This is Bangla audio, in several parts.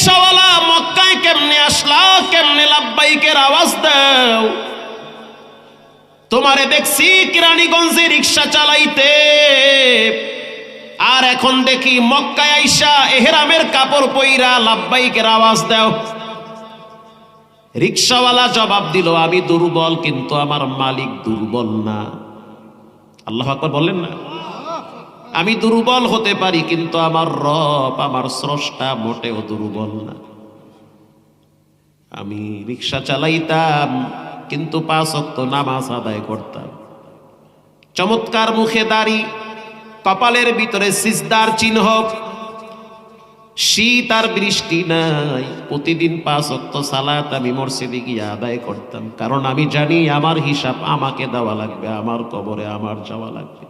রিকশাওয়ালা মক্কায় কেমনে আসলা, কেমনে লাব্বাইকের আওয়াজ দাও? তোমারে দেখছি কেরানীগঞ্জে রিকশা চালাইতে, আর এখন দেখি মক্কায় আইসা এহরামের কাপড় পইরা লাব্বাইকের আওয়াজ দাও। রিকশাওয়ালা জবাব দিল, আমি দুর্বল কিন্তু আমার মালিক দুর্বল না। আল্লাহু আকবার বললেন না? আমি দুর্বল হতে পারি কিন্তু আমার রব, আমার স্রষ্টা মোটেও দুর্বল না। আমি রিকশা চালাইতাম কিন্তু 5 ওয়াক্ত নামাজ আদায় করতাম। চমৎকার মুখে দাড়ি, কপালের ভিতরে সিজদার চিহ্ন, শীত আর বৃষ্টি নাই, প্রতিদিন 5 ওয়াক্ত সালাত আমি মসজিদে গিয়ে আদায় করতাম, কারণ আমি জানি আমার হিসাব আমাকে দেওয়া লাগবে, আমার কবরে আমার যাওয়া লাগবে।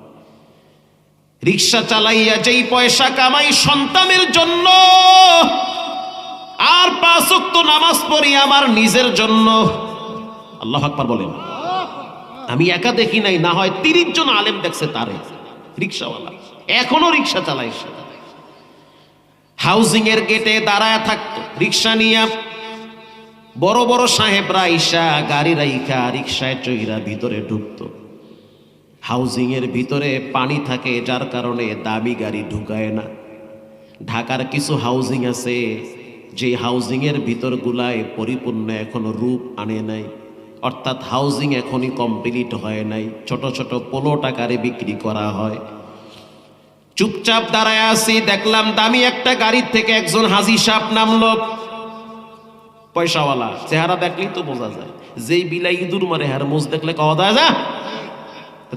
রিকশা চালাইয়া যেই পয়সা কামাই সন্তানের জন্য, আর 5 ওয়াক্ত নামাজ পড়ি আমার নিজের জন্য। আল্লাহু আকবার বলেন। আমি একা দেখি নাই, না হয় 30 জন আলেম দেখছে তারে, রিকশাওয়ালা এখনো রিকশা চালায়। হাউজিং এর গেটে দাঁড়ায় থাকতো রিকশা নিয়ে, বড় বড় সাহেবরা ইসা গাড়ি রাইখা রিকশায় চইরা ভিতরে ঢুকতো। হাউজিং এর ভিতরে পানি থাকে, যার কারণে দামি গাড়ি ঢুকায় না। ঢাকার কিছু হাউজিং আছে যে হাউজিং এর ভিতর গুলায় পরিপূর্ণ এখনো রূপ আনে নাই, অর্থাৎ হাউজিং এখনই কমপ্লিট হয় নাই, ছোট ছোট 15 টাকারে বিক্রি করা হয়। চুপচাপ দাঁড়ায় আছি, দেখলাম দামি একটা গাড়ির থেকে একজন হাজী সাহেব নামলো, পয়সাওয়ালা, চেহারা দেখলেই তো বোঝা যায়। যেই বিলাই ইঁদুর মারে হার মোজ দেখলে কওয়া যায় না,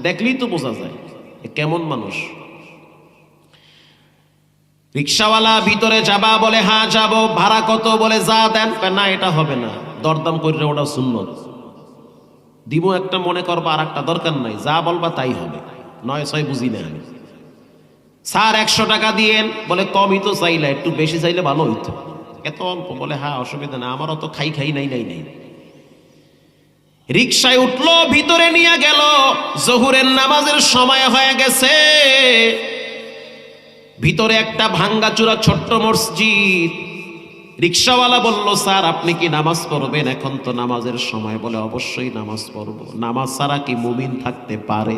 দেখলেই তো বোঝা যায় কেমন মানুষ। রিকশাওয়ালা ভিতরে যাবা বলে হ্যাঁ যাব, ভাড়া কত বলে যা দেন, না এটা হবে না, দরদাম করে ওটা সুন্নত দিব একটা, মনে করবা আর একটা দরকার নাই, যা বলবা তাই হবে, 9-6 বুঝি না আমি। স্যার 100 টাকা দিয়েন, বলে কমই তো চাইলে, একটু বেশি চাইলে ভালো হইতো। এত অল্প, বলে হ্যাঁ অসুবিধা না, আমারও তো খাই নাই। রিকশায় উঠলো, ভিতরে নিয়ে গেল, জোহরের নামাজের সময় হয়ে গেছে। ভিতরে একটা ভাঙ্গাচুরা ছোট্ট মসজিদ। রিকশাওয়ালা বলল, স্যার আপনি কি নামাজ পড়বেন? এখন তো নামাজের সময়। বলে অবশ্যই নামাজ পড়বো। নামাজ ছাড়া কি মুমিন থাকতে পারে?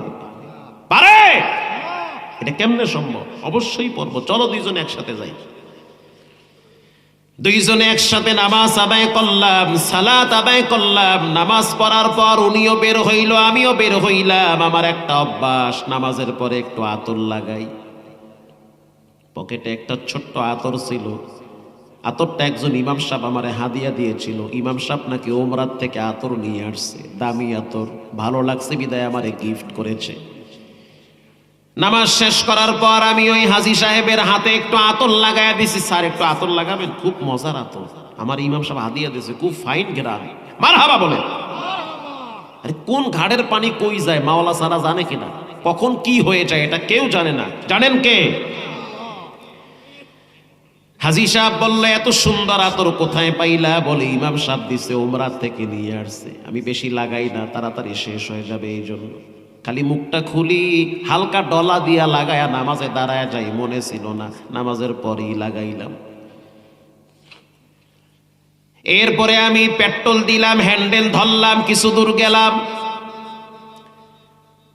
এটা কেমনে সম্ভব? অবশ্যই পড়বো, চলো দুইজনে একসাথে যাই। দুইজনে একসাথে নামাজ আদায় করলাম, সালাত আদায় করলাম। নামাজ পড়ার পর উনিও বের হইল, আমিও বের হইলাম। আমার একটা অভ্যাস, নামাজের পরে একটু আতর লাগাই। পকেটে একটা ছোট্ট আতর ছিল, আতরটা একজন ইমাম সাহেব আমারে হাদিয়া দিয়েছিল। ইমাম সাহেব নাকি ওমরাত থেকে আতর নিয়ে আসছে, দামি আতর, ভালো লাগছে বিদায় আমারে গিফট করেছে। নামাজ শেষ করার পর আমি ওই হাজী সাহেবের হাতে একটু আতর লাগায় দিছি। স্যার একটু আতর লাগাবেন, খুব মজার আতর, আমার ইমাম সাহেব হাদিয়া দিয়েছে, খুব ফাইন ঘ্রাণ। মারহাবা বলে। আরে কোন ঘাড়ের পানি কই যায় মাওলা সারা জানে কিনা, কখন কি হয়ে যায় এটা কেউ জানে না। জানেন কে? হাজী সাহেব বললে, এত সুন্দর আতর কোথায় পাইলা? বলে ইমাম সাহেব দিছে, উমরাত থেকে নিয়ে আসছে। আমি বেশি লাগাই না, তাড়াতাড়ি শেষ হয়ে যাবে এই জন্য। খালি মুখটা খুলি, হালকা ডলা দিয়া লাগায়া নামাজে দাঁড়ায় যাই, মনে ছিল না, নামাজের পরেই লাগাইলাম। এরপরে আমি পেট্রোল দিলাম, হ্যান্ডেল ধরলাম, কিছু দূর গেলাম।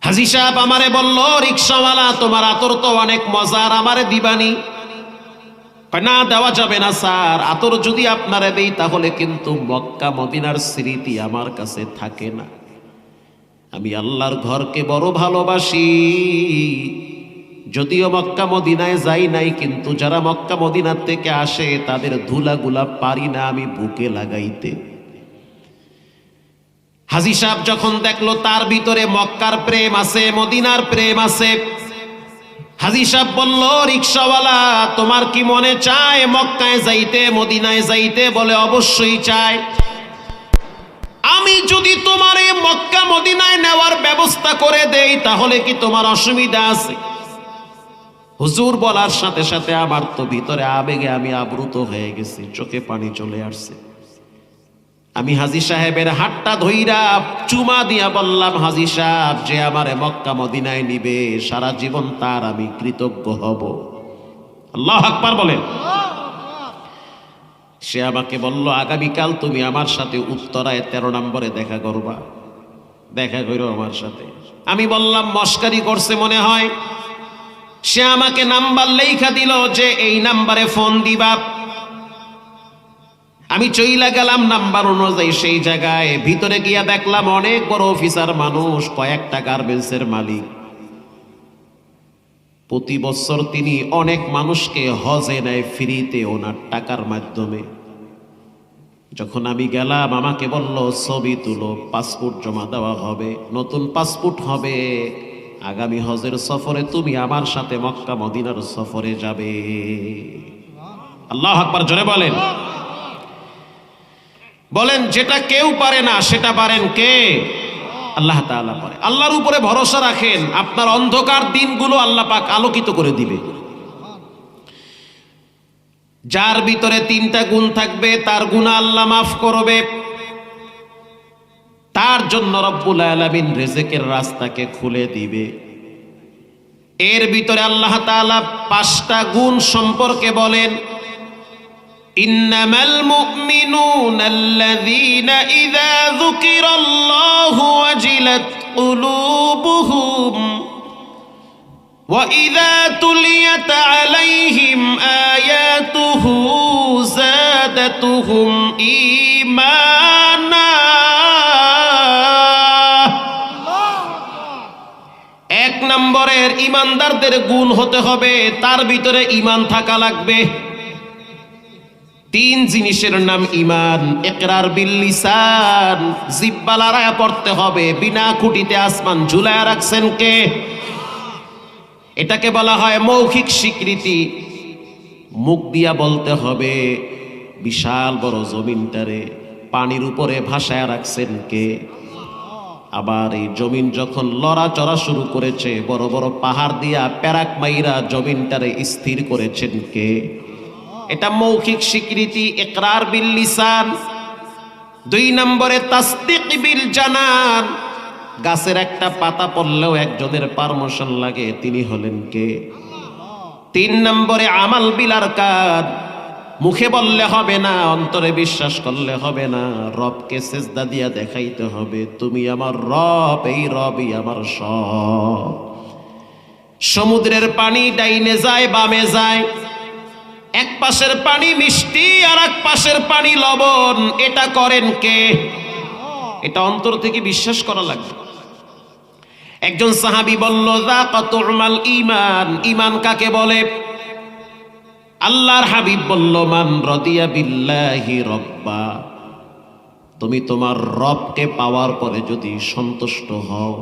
হাজী সাহেব আমারে বলল, রিকশাওয়ালা তোমার আতর তো অনেক মজার, আমারে দিবানি? না দেওয়া যাবে না স্যার, আতর যদি আপনারে দেই তাহলে কিন্তু মক্কা মদিনার স্মৃতি আমার কাছে থাকে না। আমি আল্লাহর ঘরকে বড় ভালোবাসি, যদিও মক্কা মদিনায় যাই নাই, কিন্তু যারা মক্কা মদিনার থেকে আসে তাদের ধুলাগুলা পারি না আমি বুকে লাগাইতে। হাজী সাহেব যখন দেখলো তার ভিতরে মক্কার প্রেম আছে, মদিনার প্রেম আছে, হাজী সাহেব বলল, রিকশাওয়ালা তোমার কি মনে চায় মক্কায় যাইতে, মদিনায় যাইতে? বলে অবশ্যই চাই। আমি যদি তোমার এই মক্কা মদিনায় নেওয়ার ব্যবস্থা করে দেই তাহলে কি তোমার অসুবিধা আছে? হুজুর বলার সাথে সাথে আমার তো ভিতরে আবেগে আমি আপ্লুত হয়ে গেছি, চোখে পানি চলে আসছে। আমি হাজী সাহেবের হাতটা ধইরা চুমা দিয়া বললাম, হাজী সাহেব যে আমারে মক্কা মদিনায় নিবে সারা জীবন তার আমি কৃতজ্ঞ হব। আল্লাহু আকবার বলেন। সে আমাকে বলল, আগামীকাল তুমি আমার সাথে উত্তরায় 13 নম্বরে দেখা করবা, দেখা করো আমার সাথে। আমি বললাম মস্কারি করছে মনে হয়। সে আমাকে নাম্বার লেখা দিল যে এই নাম্বারে ফোন দিবা। আমি চইলা গেলাম নাম্বার অনুযায়ী সেই জায়গায়। ভিতরে গিয়া দেখলাম অনেক বড় অফিসার মানুষ, কয়েকটা গার্মেন্টসের মালিক। প্রতি বছর তিনি অনেক মানুষকে হজে নেয় ফ্রিতে ওনার টাকার মাধ্যমে। যখন আমি গেলাম আমাকে বলল ছবি তুলো, পাসপোর্ট জমা দেওয়া হবে, নতুন পাসপোর্ট হবে, আগামী হজের সফরে তুমি আমার সাথে মক্কা মদিনার সফরে যাবে। আল্লাহু আকবার, জোরে বলেন। বলেন যেটা কেউ পারে না সেটা পারেন কে? আল্লাহ তাআলা পারে। আল্লাহর উপরে ভরসা রাখেন, আপনার অন্ধকার দিনগুলো আল্লাহ পাক আলোকিত করে দিবে। যার ভিতরে 3টা গুণ থাকবে তার গুনাহ আল্লাহ মাফ করবে। তার জন্য রব্বুল আলামিন রিজকের রাস্তাকে খুলে দিবে। এর ভিতরে আল্লাহ তাআলা 5টা গুণ সম্পর্কে বলেন, ইন্নামাল মুমিনুনা আল্লাযীনা ইযা যুকিরাল্লাহু ওয়াজিলাত কুলুবুহুম ওয়া ইযা তুলিয়াত আলাইহিম আয়াতুহু যাদাতুহুম ঈমানা। 1 নম্বরের ইমানদারদের গুণ হতে হবে, তার ভিতরে ঈমান থাকা লাগবে। 3 জিনিসের নাম ঈমান। ইকরার বিল লিসান, জিহ্বা লড়ায়া পড়তে হবে। বিনা খুঁটিতে আসমান ঝুলায়া রাখছেন কে? এটাকে বলা হয় মৌখিক স্বীকৃতি। মুখ দিয়া বলতে হবে। বিশাল বড় জমিনটারে পানির উপরে ভাসায়া রাখছেন কে? আবার এই জমিন যখন লড়াচড়া শুরু করেছে, বড় বড় পাহাড় দিয়া প্যারাক মাইরা জমিনটারে স্থির করেছেন কে? এটা মৌখিক স্বীকৃতি, ইকরার বিল লিসান। 2 নম্বরে তাসদিক বিল জানান। গাছের একটা পাতা পড়লেও একজনের পারমিশন লাগে, তিনি হলেন কে? 3 নম্বরে আমাল বিল আরকান। মুখে বললে হবে না, অন্তরে বিশ্বাস করলে হবে না, রবকে সিজদা দিয়া দেখাইতে হবে তুমি আমার রব, এই রবই আমার সব। সমুদ্রের পানি ডাইনে যায় বামে যায়, এক পাশের পানি মিষ্টি আর এক পাশের পানি লবণ, এটা করেন কে? এটা অন্তর থেকে বিশ্বাস করা লাগবে। একজন সাহাবী বলল, যাকাতুল ঈমান। ঈমান কাকে বলে? আল্লাহর হাবিব বলল, মান রাদিয়া বিল্লাহি রাব্বা। তুমি তোমার রবকে পাওয়ার পরে যদি সন্তুষ্ট হও,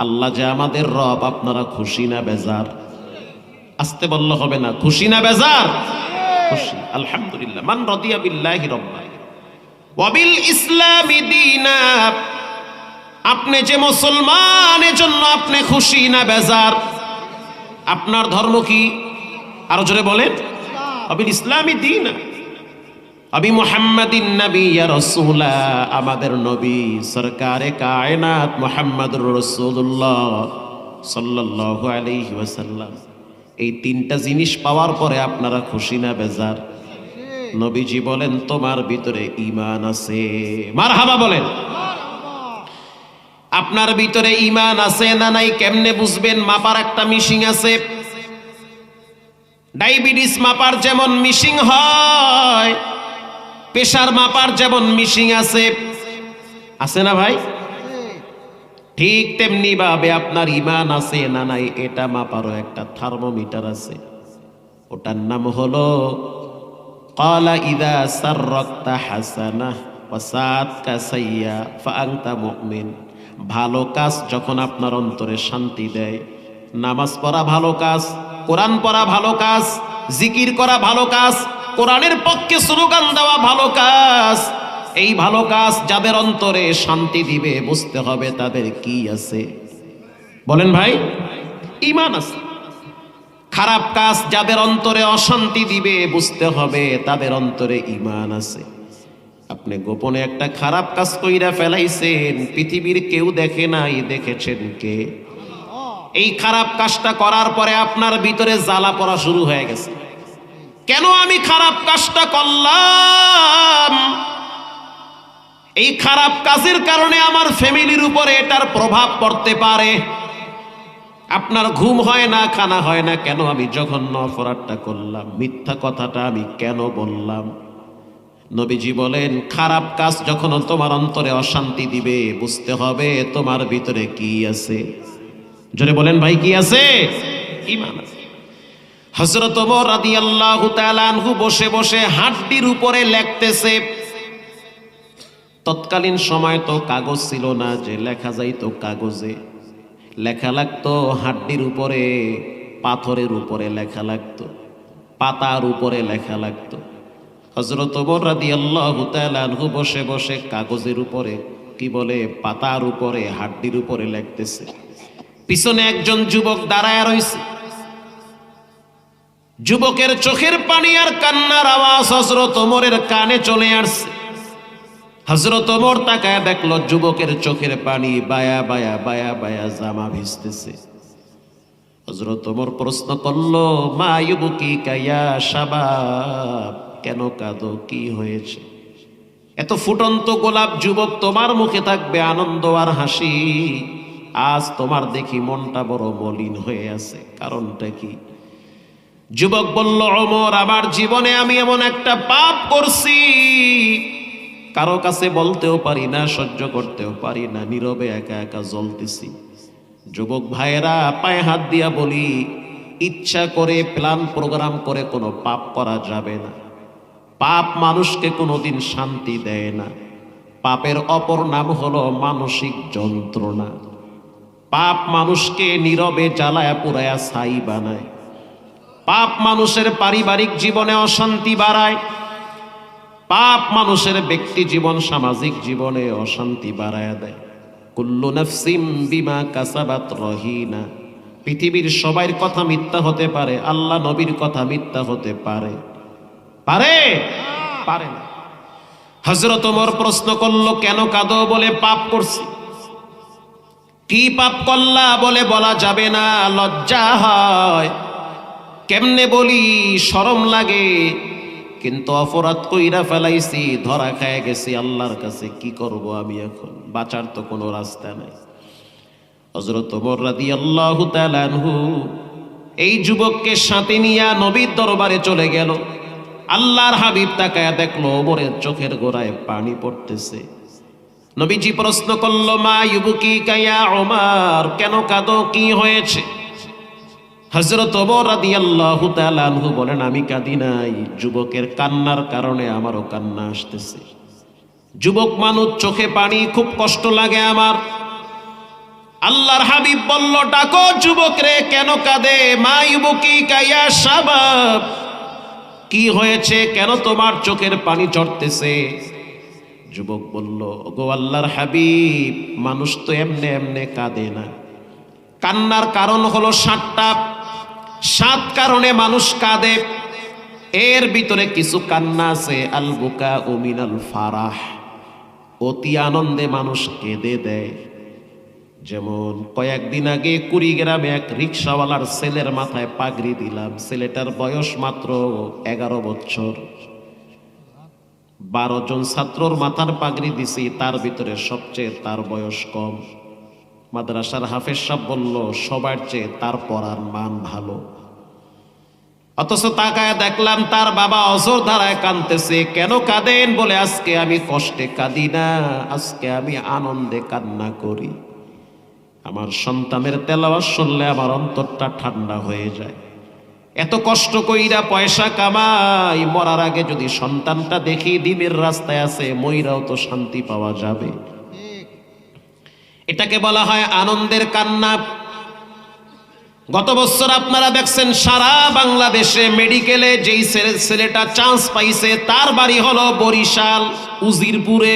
আল্লাহ যে আমাদের রব, আপনারা খুশি না বেজার? আসতে বললে হবে না, খুশি না বেজার? খুশি, আলহামদুলিল্লাহ। মান রাদিয়া বিল্লাহি রাব্বা ওয়া বিল ইসলামি দীনা। আপনি যে মুসলমান, এজন্য আপনি খুশি না বেজার? আপনার ধর্ম কি? আরো জোরে বলেন। আবিল ইসলামি দীনা আবি মুহাম্মাদিন নবিয়্যা রাসূলা। আমাদের নবী সরকারে কায়নাত মুহাম্মদুর রাসূলুল্লাহ সাল্লাল্লাহু আলাইহি ওয়াসাল্লাম, এই 3টা জিনিস পাওয়ার পরে আপনারা খুশি না বেজার? নবীজি বলেন, তোমার ভিতরে ঈমান আছে। মারহাবা বলেন। আপনার ভিতরে ঈমান আছে না নাই কেমনে বুঝবেন? মাপার একটা মিশিং আছে। ডায়াবেটিস মাপার যেমন মিশিং হয়, প্রেসার মাপার যেমন মিশিং আছে, আছে না ভাই? ঠিক তেমনি ভাবে আপনার ঈমান আছে না নাই এটা মাপারও একটা থার্মোমিটার আছে। ওটার নাম হলো ক্বালা ইযা সাররাকতা হাসানাহ ওয়া সাআতকা সাইয়্যা ফাআনতা মুমিন। ভালো কাজ যখন আপনার অন্তরে শান্তি দেয়, নামাজ পড়া ভালো কাজ, কোরআন পড়া ভালো কাজ, জিকির করা ভালো কাজ, কোরআনের পক্ষে স্লোগান দেওয়া ভালো কাজ, এই ভালো কাজ যাদের অন্তরে শান্তি দিবে, বুঝতে হবে তাদের কি আছে। বলেন ভাই, ঈমান আছে। খারাপ কাজ যাদের অন্তরে অশান্তি দিবে, বুঝতে হবে তাদের অন্তরে ঈমান আছে। আপনি গোপনে একটা খারাপ কাজ কইরা ফেলাইছেন, পৃথিবীর কেউ দেখে নাই, দেখেছেন কে? এই খারাপ কাজটা করার পরে আপনার ভিতরে জ্বালা পড়া শুরু হয়ে গেছে। কেন আমি খারাপ কাজটা করলাম, এই খারাপ কাজের কারণে আমার ফ্যামিলির উপরে এটার প্রভাব পড়তে পারে। আপনার ঘুম হয় না, খানা হয় না, কেন আমি জঘন্য অপরাধটা করলাম, মিথ্যা কথাটা আমি কেন বললাম। নবীজি বলেন, খারাপ কাজ যখন তোমার অন্তরে অশান্তি দিবে, বুঝতে হবে তোমার ভিতরে কি আছে। জোরে বলেন ভাই, কি আছে? ঈমান আছে। হযরত ওমর রাদিয়াল্লাহু তাআলা আনহু বসে বসে হাড্ডির উপরে লিখতেছে। তৎকালীন সময় তো কাগজ ছিল না যে লেখা যাইতো কাগজে, লেখা লাগতো হাড্ডির উপরে, পাথরের উপরে লেখা লাগতো, পাতার উপরে লেখা লাগতো। হযরত ওমর রাদিয়াল্লাহু তাআলা আনহু বসে বসে কাগজের উপরে, কি বলে, পাতার উপরে, হাড্ডির উপরে লিখতেছে। পিছনে একজন যুবক দাঁড়ায় রইছে। যুবকের চোখের পানি আর কান্নার আওয়াজ হযরত ওমরের কানে চলে আসছে। হযরত ওমর তাকায় দেখলো যুবকের চোখের পানি বায়া বায়া বায়া বায়া জামা ভিজতেছে। হযরত ওমর প্রশ্ন করলো, মা ইউবকিকা ইয়া শাবাব, কেন কাঁদো, কি হয়েছে? এত ফুটন্ত গোলাপ যুবক, তোমার মুখে থাকবে আনন্দ আর হাসি, আজ তোমার দেখি মনটা বড় মলিন হয়ে আছে, কারণটা কি? যুবক বলল, ওমর, আমার জীবনে আমি এমন একটা পাপ করছি, কারো কাছে বলতেও পারি না, সহ্য করতেও পারি না, নীরবে একা একা জ্বলতেছি। যুবক ভাইয়েরা, পায়ে হাত দিয়া বলি, ইচ্ছা করে প্ল্যান প্রোগ্রাম করে কোনো পাপ করা যাবে না। পাপ মানুষকে কোনোদিন শান্তি দেয় না। পাপের অপর নাম হলো মানসিক যন্ত্রণা। পাপ মানুষকে নীরবে জ্বালায়া পুরায়া ছাই বানায়। পাপ মানুষের পারিবারিক জীবনে অশান্তি বাড়ায়। পাপ মানুষের ব্যক্তি জীবন, সামাজিক জীবনে অশান্তি বাড়ায় দেয়। কুল্লু নাফসিম বিমা কাসাবাত রহিনা। পৃথিবীর সবার কথা মিথ্যা হতে পারে, আল্লাহ নবীর কথা মিথ্যা হতে পারে? পারে? পারে না। হযরত ওমর প্রশ্ন করলো, কেন কাঁদো? বলে, পাপ করছি। কি পাপ করলা? বলে, বলা যাবে না, লজ্জা হয়। কেমনে বলি, শরম লাগে, কিন্তু অপরাধ কইরা ফেলাইছি, ধরা খায় গেছি আল্লাহর কাছে, কি করব আমি এখন? বাঁচার তো কোনো রাস্তা নাই। হযরত ওমর রাদিয়াল্লাহু তাআলা আনহু এই যুবককে সাথে নিয়ে নবীর দরবারে চলে গেল। আল্লাহর হাবিব তাকায়া দেখলো ওমরের চোখের গোড়ায় পানি পড়তেছে। নবীজি প্রশ্ন করলো, মা ইউবকিকা ইয়া ওমর, কেন কাঁদো, কি হয়েছে? হযরত ওমর রাদিয়াল্লাহু তাআলা আনহু বলেন, আমি কাঁদি নাই, যুবকের কান্নার কারণে আমারও কান্না আসতেছে। যুবক মানুষ, চোখে পানি, খুব কষ্ট লাগে আমার। আল্লাহর হাবিব বলল, ডাকো যুবক রে, কেন কাঁদে? মা ইউবকিকা ইয়া শাবাব, কি হয়েছে, কেন তোমার চোখের পানি ঝরতেছে? যুবক বলল, ওগো আল্লাহর হাবিব, মানুষ তো এমনে এমনে কাঁদে না। কান্নার কারণ হলো 7টা। 7 কারণে মানুষ কাঁদে। এর ভিতরে কিছু কান্না আছে আল বুকা ও মিনাল ফারাহ, অতি আনন্দে মানুষ কেঁদে দেয়। যেমন কয়েকদিন আগে কুড়িগ্রামে এক রিক্সাওয়ালার ছেলের মাথায় পাগড়ি দিলাম। ছেলেটার বয়স মাত্র 11 বছর। 12 জন ছাত্রর মাথার পাগড়ি দিছি, তার ভিতরে সবচেয়ে তার বয়স কম। মাদ্রাসার হাফেজ সাহেব বলল, সবার চেয়ে তার পড়ার মান ভালো। অথচ তাকায় দেখলাম তার বাবা অঝোর ধারায় কাঁদতেছে। কেন কাঁদেন? বলে, আজকে আমি কষ্টে কাঁদি না, আজকে আমি আনন্দে কান্না করি। আমার সন্তানের তেলাওয়াত শুনলে আমার অন্তরটা ঠান্ডা হয়ে যায়। এত কষ্ট কইরা পয়সা কামাই, মরার আগে যদি সন্তানটা দেখি দ্বীপের রাস্তায় আছে, মইরাও তো শান্তি পাওয়া যাবে। এটাকে বলা হয় আনন্দের কান্না। গত বছর আপনারা দেখছেন সারা বাংলাদেশে মেডিকেলে যেই ছেলেটা চান্স পাইছে, তার বাড়ি হলো বরিশাল উজিরপুরে।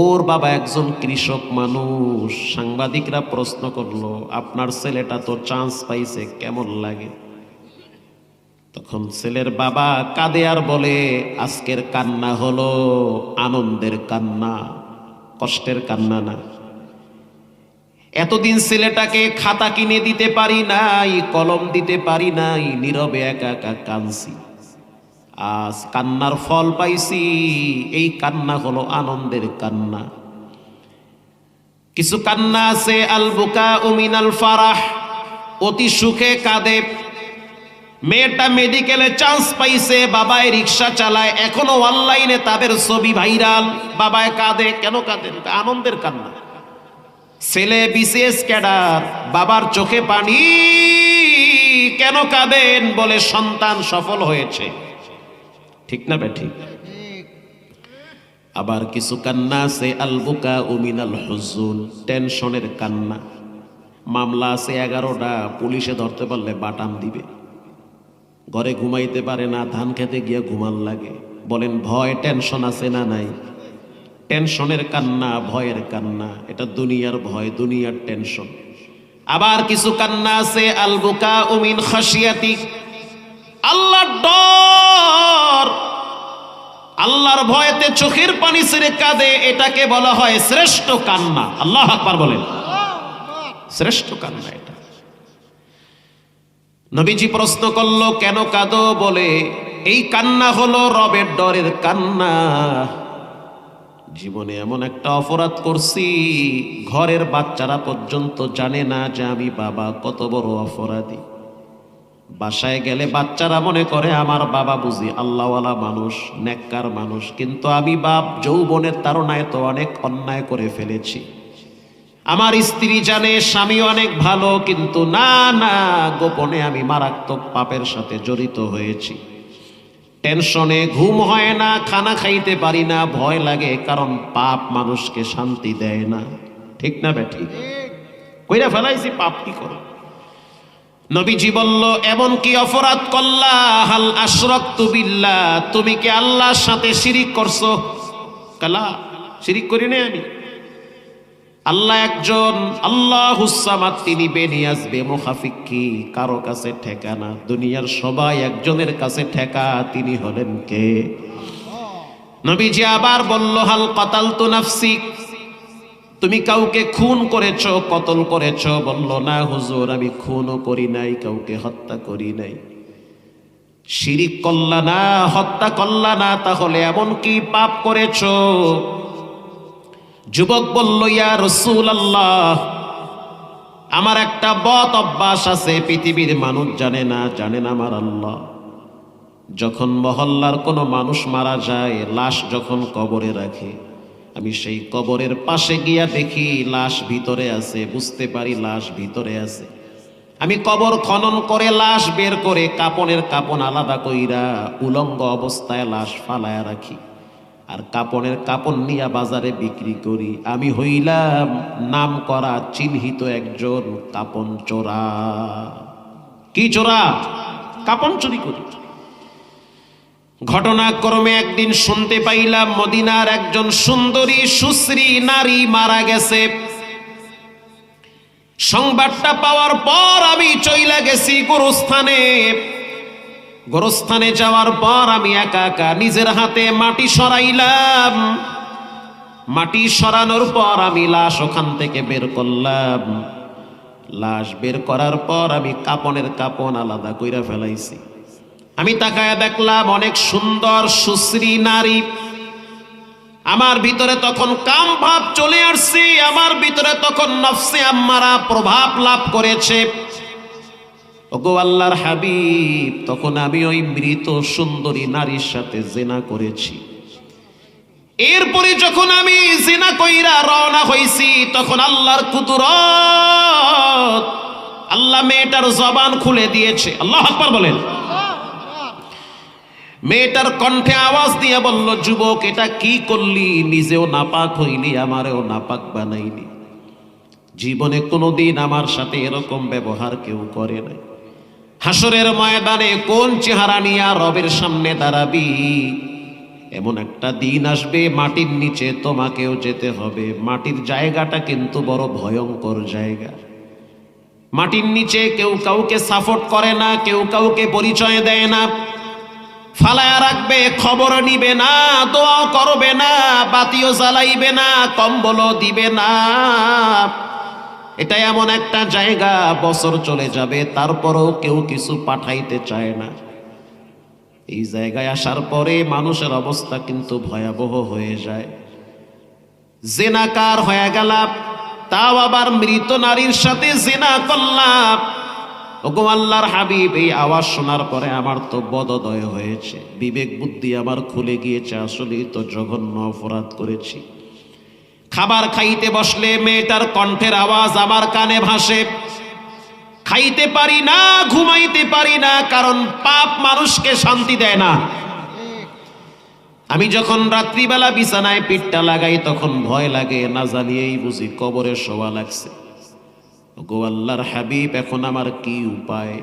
ওর বাবা একজন কৃষক মানুষ। সাংবাদিকরা প্রশ্ন করলো, আপনার ছেলেটা তো চান্স পাইছে, কেমন লাগে? তখন ছেলের বাবা কাঁদে আর বলে, আজকের কান্না হলো আনন্দের কান্না, কষ্টের কান্না না। এতদিন ছেলেটাকে খাতা কিনে দিতে পারি নাই, কলম দিতে পারি নাই, নীরবে একা একা কাঁদছি। আজ কান্নার ফল পাইছি। এই কান্না হলো আনন্দের কান্না। কিছু কান্না আছে আল বুকা মিনাল ফারাহ, অতি সুখে কাঁদে। মেয়েটা মেডিকেলে চান্স পাইছে, বাবায় রিক্সা চালায়, এখনো অনলাইনে তাদের ছবি ভাইরাল। বাবায় কাঁদে, কেন কাঁদেন? আনন্দের কান্না। ছেলে বিসিএস ক্যাডার, বাবার চোখে পানি। কেন কাঁদেন? বলে সন্তান সফল হয়েছে। ঠিক না ঠিক? আবার কিছু কান্না আছে আল বুকা মিনাল হুজুন, টেনশনের কান্না। মামলা আছে 11টা, পুলিশে ধরতে পারলে বাটাম দিবে। ঘরে ঘুমাইতে পারে না, ধান খেতে গিয়ে ঘুমান লাগে। বলেন ভয়, টেনশন আছে না নাই? টেনশনের কান্না, ভয়ের কান্না। এটা দুনিয়ার ভয়, দুনিয়ার টেনশন। আবার কিছু কান্না আছে আল বুকা মিন খাশিয়াতি, আল্লাহর ডর, আল্লাহর ভয়েতে চোখের পানি ছেড়ে কাঁদে। এটাকে বলা হয় শ্রেষ্ঠ কান্না। আল্লাহু আকবার বলেন, শ্রেষ্ঠ কান্না এটা। নবীজি প্রশ্ন করলো কেন কাঁদো? বলে এই কান্না হলো রবের ডরের কান্না। জীবনে এমন একটা অপরাধ করছি, ঘরের বাচ্চারা পর্যন্ত জানে না যে আমি বাবা কত বড় অপরাধী। বাসায় গেলে বাচ্চারা মনে করে আমার বাবা বুঝি আল্লাহওয়ালা মানুষ, নেককার মানুষ, কিন্তু আমি বাপ যৌবনের তাড়নায় তো অনেক অন্যায় করে ফেলেছি। আমার স্ত্রী জানে স্বামী অনেক ভালো, কিন্তু না না, গোপনে আমি মারাত্মক পাপের সাথে জড়িত হয়েছি। টেনশনে ঘুম হয় না, খানা খাইতে পারি না, ভয় লাগে, কারণ পাপ মানুষকে শান্তি দেয় না। ঠিক না ঠিক? কইরা ফেলাইছি, পাপ কি করো? নবীজি বলল এমন কি অপরাধ করলা? হাল আশরাকতু বিল্লাহ, তুমি কি আল্লাহর সাথে শিরিক করছো? কালা, শিরিক করি না আমি। আল্লাহ একজন, আল্লাহুস সামাদ, তিনি বেনিয়াজ বেমুখাফিকি, কারো কাছে ঠেকা না। দুনিয়ার সবাই একজনের কাছে ঠেকা, তিনি হলেন কে? নবীজি আবার বলল হাল কাতালতু নাফসি, তুমি কাউকে খুন করেছো, কতল করেছো? বলল না হুজুর, আমি খুনও করি নাই, কাউকে হত্যা করি নাই। শিরিক করলা না, হত্যা করলা না, তাহলে এমন কি পাপ করেছো? যুবক বলল ইয়া রাসূলুল্লাহ, আমার একটা বদ অভ্যাস আছে, পৃথিবীর মানুষ জানে না, জানেন আমার আল্লাহ। যখন মহল্লার কোনো মানুষ মারা যায়, লাশ যখন কবরে রাখে, আমি সেই কবরের পাশে গিয়া দেখি লাশ ভিতরে আছে, বুঝতে পারি লাশ ভিতরে আছে। আমি কবর খনন করে লাশ বের করে কাপনের কাপন আলাদা কইরা উলঙ্গ অবস্থায় লাশ ফালায়া রাখি, আর কাপনের কাপন নিয়া বাজারে বিক্রি করি। আমি হইলাম নাম করা চিহ্নিত একজন কাপন চোরা। কি চোরা? কাপন চুরি করি। ঘটনাক্রমে একদিন শুনতে পাইলাম মদিনার একজন সুন্দরী সুশ্রী নারী মারা গেছে। সংবাদটা পাওয়ার পর আমি চইলা গেছি গোরস্থানে। গোরস্থানে যাওয়ার পর আমি একা একা নিজের হাতে মাটি সরাইলাম। মাটি সরানোর পর আমি লাশ ওখান থেকে বের করলাম। লাশ বের করার পর আমি কাপনের কাপন আলাদা কইরা ফেলাইছি। আমি তাকায় দেখলাম অনেক সুন্দর সুশ্রী নারী। আমার ভিতরে তখন কাম ভাব চলে আসছে, আমার ভিতরে তখন নফসে আম্মারা প্রভাব লাভ করেছে। ওগো আল্লাহর হাবিব, তখন আমি ওই মৃত সুন্দরী নারীর সাথে জিনা করেছি। এরপরে যখন আমি জিনা কইরা রওনা হইছি, তখন আল্লাহর কুদরত, আল্লাহ মেয়েটার জবান খুলে দিয়েছে। আল্লাহু আকবার বলেন। মেয়েটার কণ্ঠে আওয়াজ দিয়ে বলল, যুবক এটা কি করলি? নিজেও নাপাক হইলি, আমারেও নাপাক বানাইলি। জীবনে কোনোদিন আমার সাথে এরকম ব্যবহার কেউ করে নাই। হাসরের ময়দানে কোন চেহারা নিয়ে রবের সামনে দাঁড়াবি? এমন একটা দিন আসবে মাটির নিচে তোমাকেও যেতে হবে। মাটির জায়গাটা কিন্তু বড় ভয়ঙ্কর জায়গা। মাটির নিচে কেউ কাউকে সাপোর্ট করে না, কেউ কাউকে পরিচয় দেয় না, ফালায়া রাখবে, খবর নিবে না, দোয়া করবে না, বাতিও জ্বালাইবে না, কম্বলও দিবে না। এটা এমন একটা জায়গা, বছর চলে যাবে তারপরও কেউ কিছু পাঠাইতে চায় না। এই জায়গায় আসার পরে মানুষের অবস্থা কিন্তু ভয়াবহ হয়ে যায়। জেনাকার হয়ে গেলাম, তাও আবার মৃত নারীর সাথে জেনা করলাম। ওগো আল্লাহর হাবিব, এই আওয়াজ শোনার পরে আমার তো বদদয় হয়েছে, বিবেক বুদ্ধি আমার খুলে গিয়েছে, আসলেই তো জঘন্য অপরাধ করেছি। খাবার খাইতে বসলে মেয়েটার কণ্ঠের আওয়াজ আমার কানে ভাসে, খাইতে পারি না, ঘুমাইতে পারি না, কারণ পাপ মানুষকে শান্তি দেয় না। আমি যখন রাত্রিবেলা বিছানায় পিঠটা লাগাই তখন ভয় লাগে, না জানিয়েই বুঝি কবরে শোয়া লাগছে। গো আল্লাহর হাবিব, এখন আমার কি উপায়?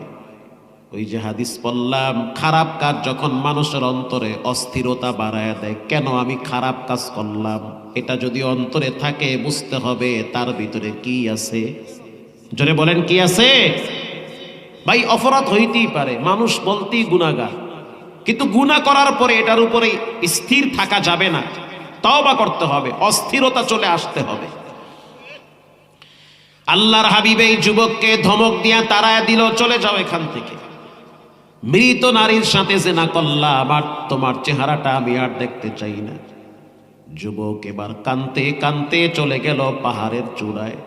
ওই যে হাদিস পড়লাম, খারাপ কাজ যখন মানুষের অন্তরে অস্থিরতা বাড়ায় দেয়, কেন আমি খারাপ কাজ করলাম, এটা যদি অন্তরে থাকে বুঝতে হবে তার ভিতরে কি আছে। জোরে বলেন কি আছে? ভাই, অপরাধ হইতেই পারে, মানুষ বলতেই গুনাহগার, কিন্তু গুনাহ করার পরে এটার উপরে স্থির থাকা যাবে না, তওবা করতে হবে, অস্থিরতা চলে আসতে হবে। আল্লাহর হাবিব এই যুবককে ধমক দিয়া তাড়ায় দিল, চলে যাও এখান থেকে, মৃত নারীর সাথে জেনা করলাম, আর তোমার চেহারাটা আমি আর দেখতে চাই না। যুবক এবার কাঁদতে কাঁদতে চলে গেল পাহাড়ের চূড়ায়।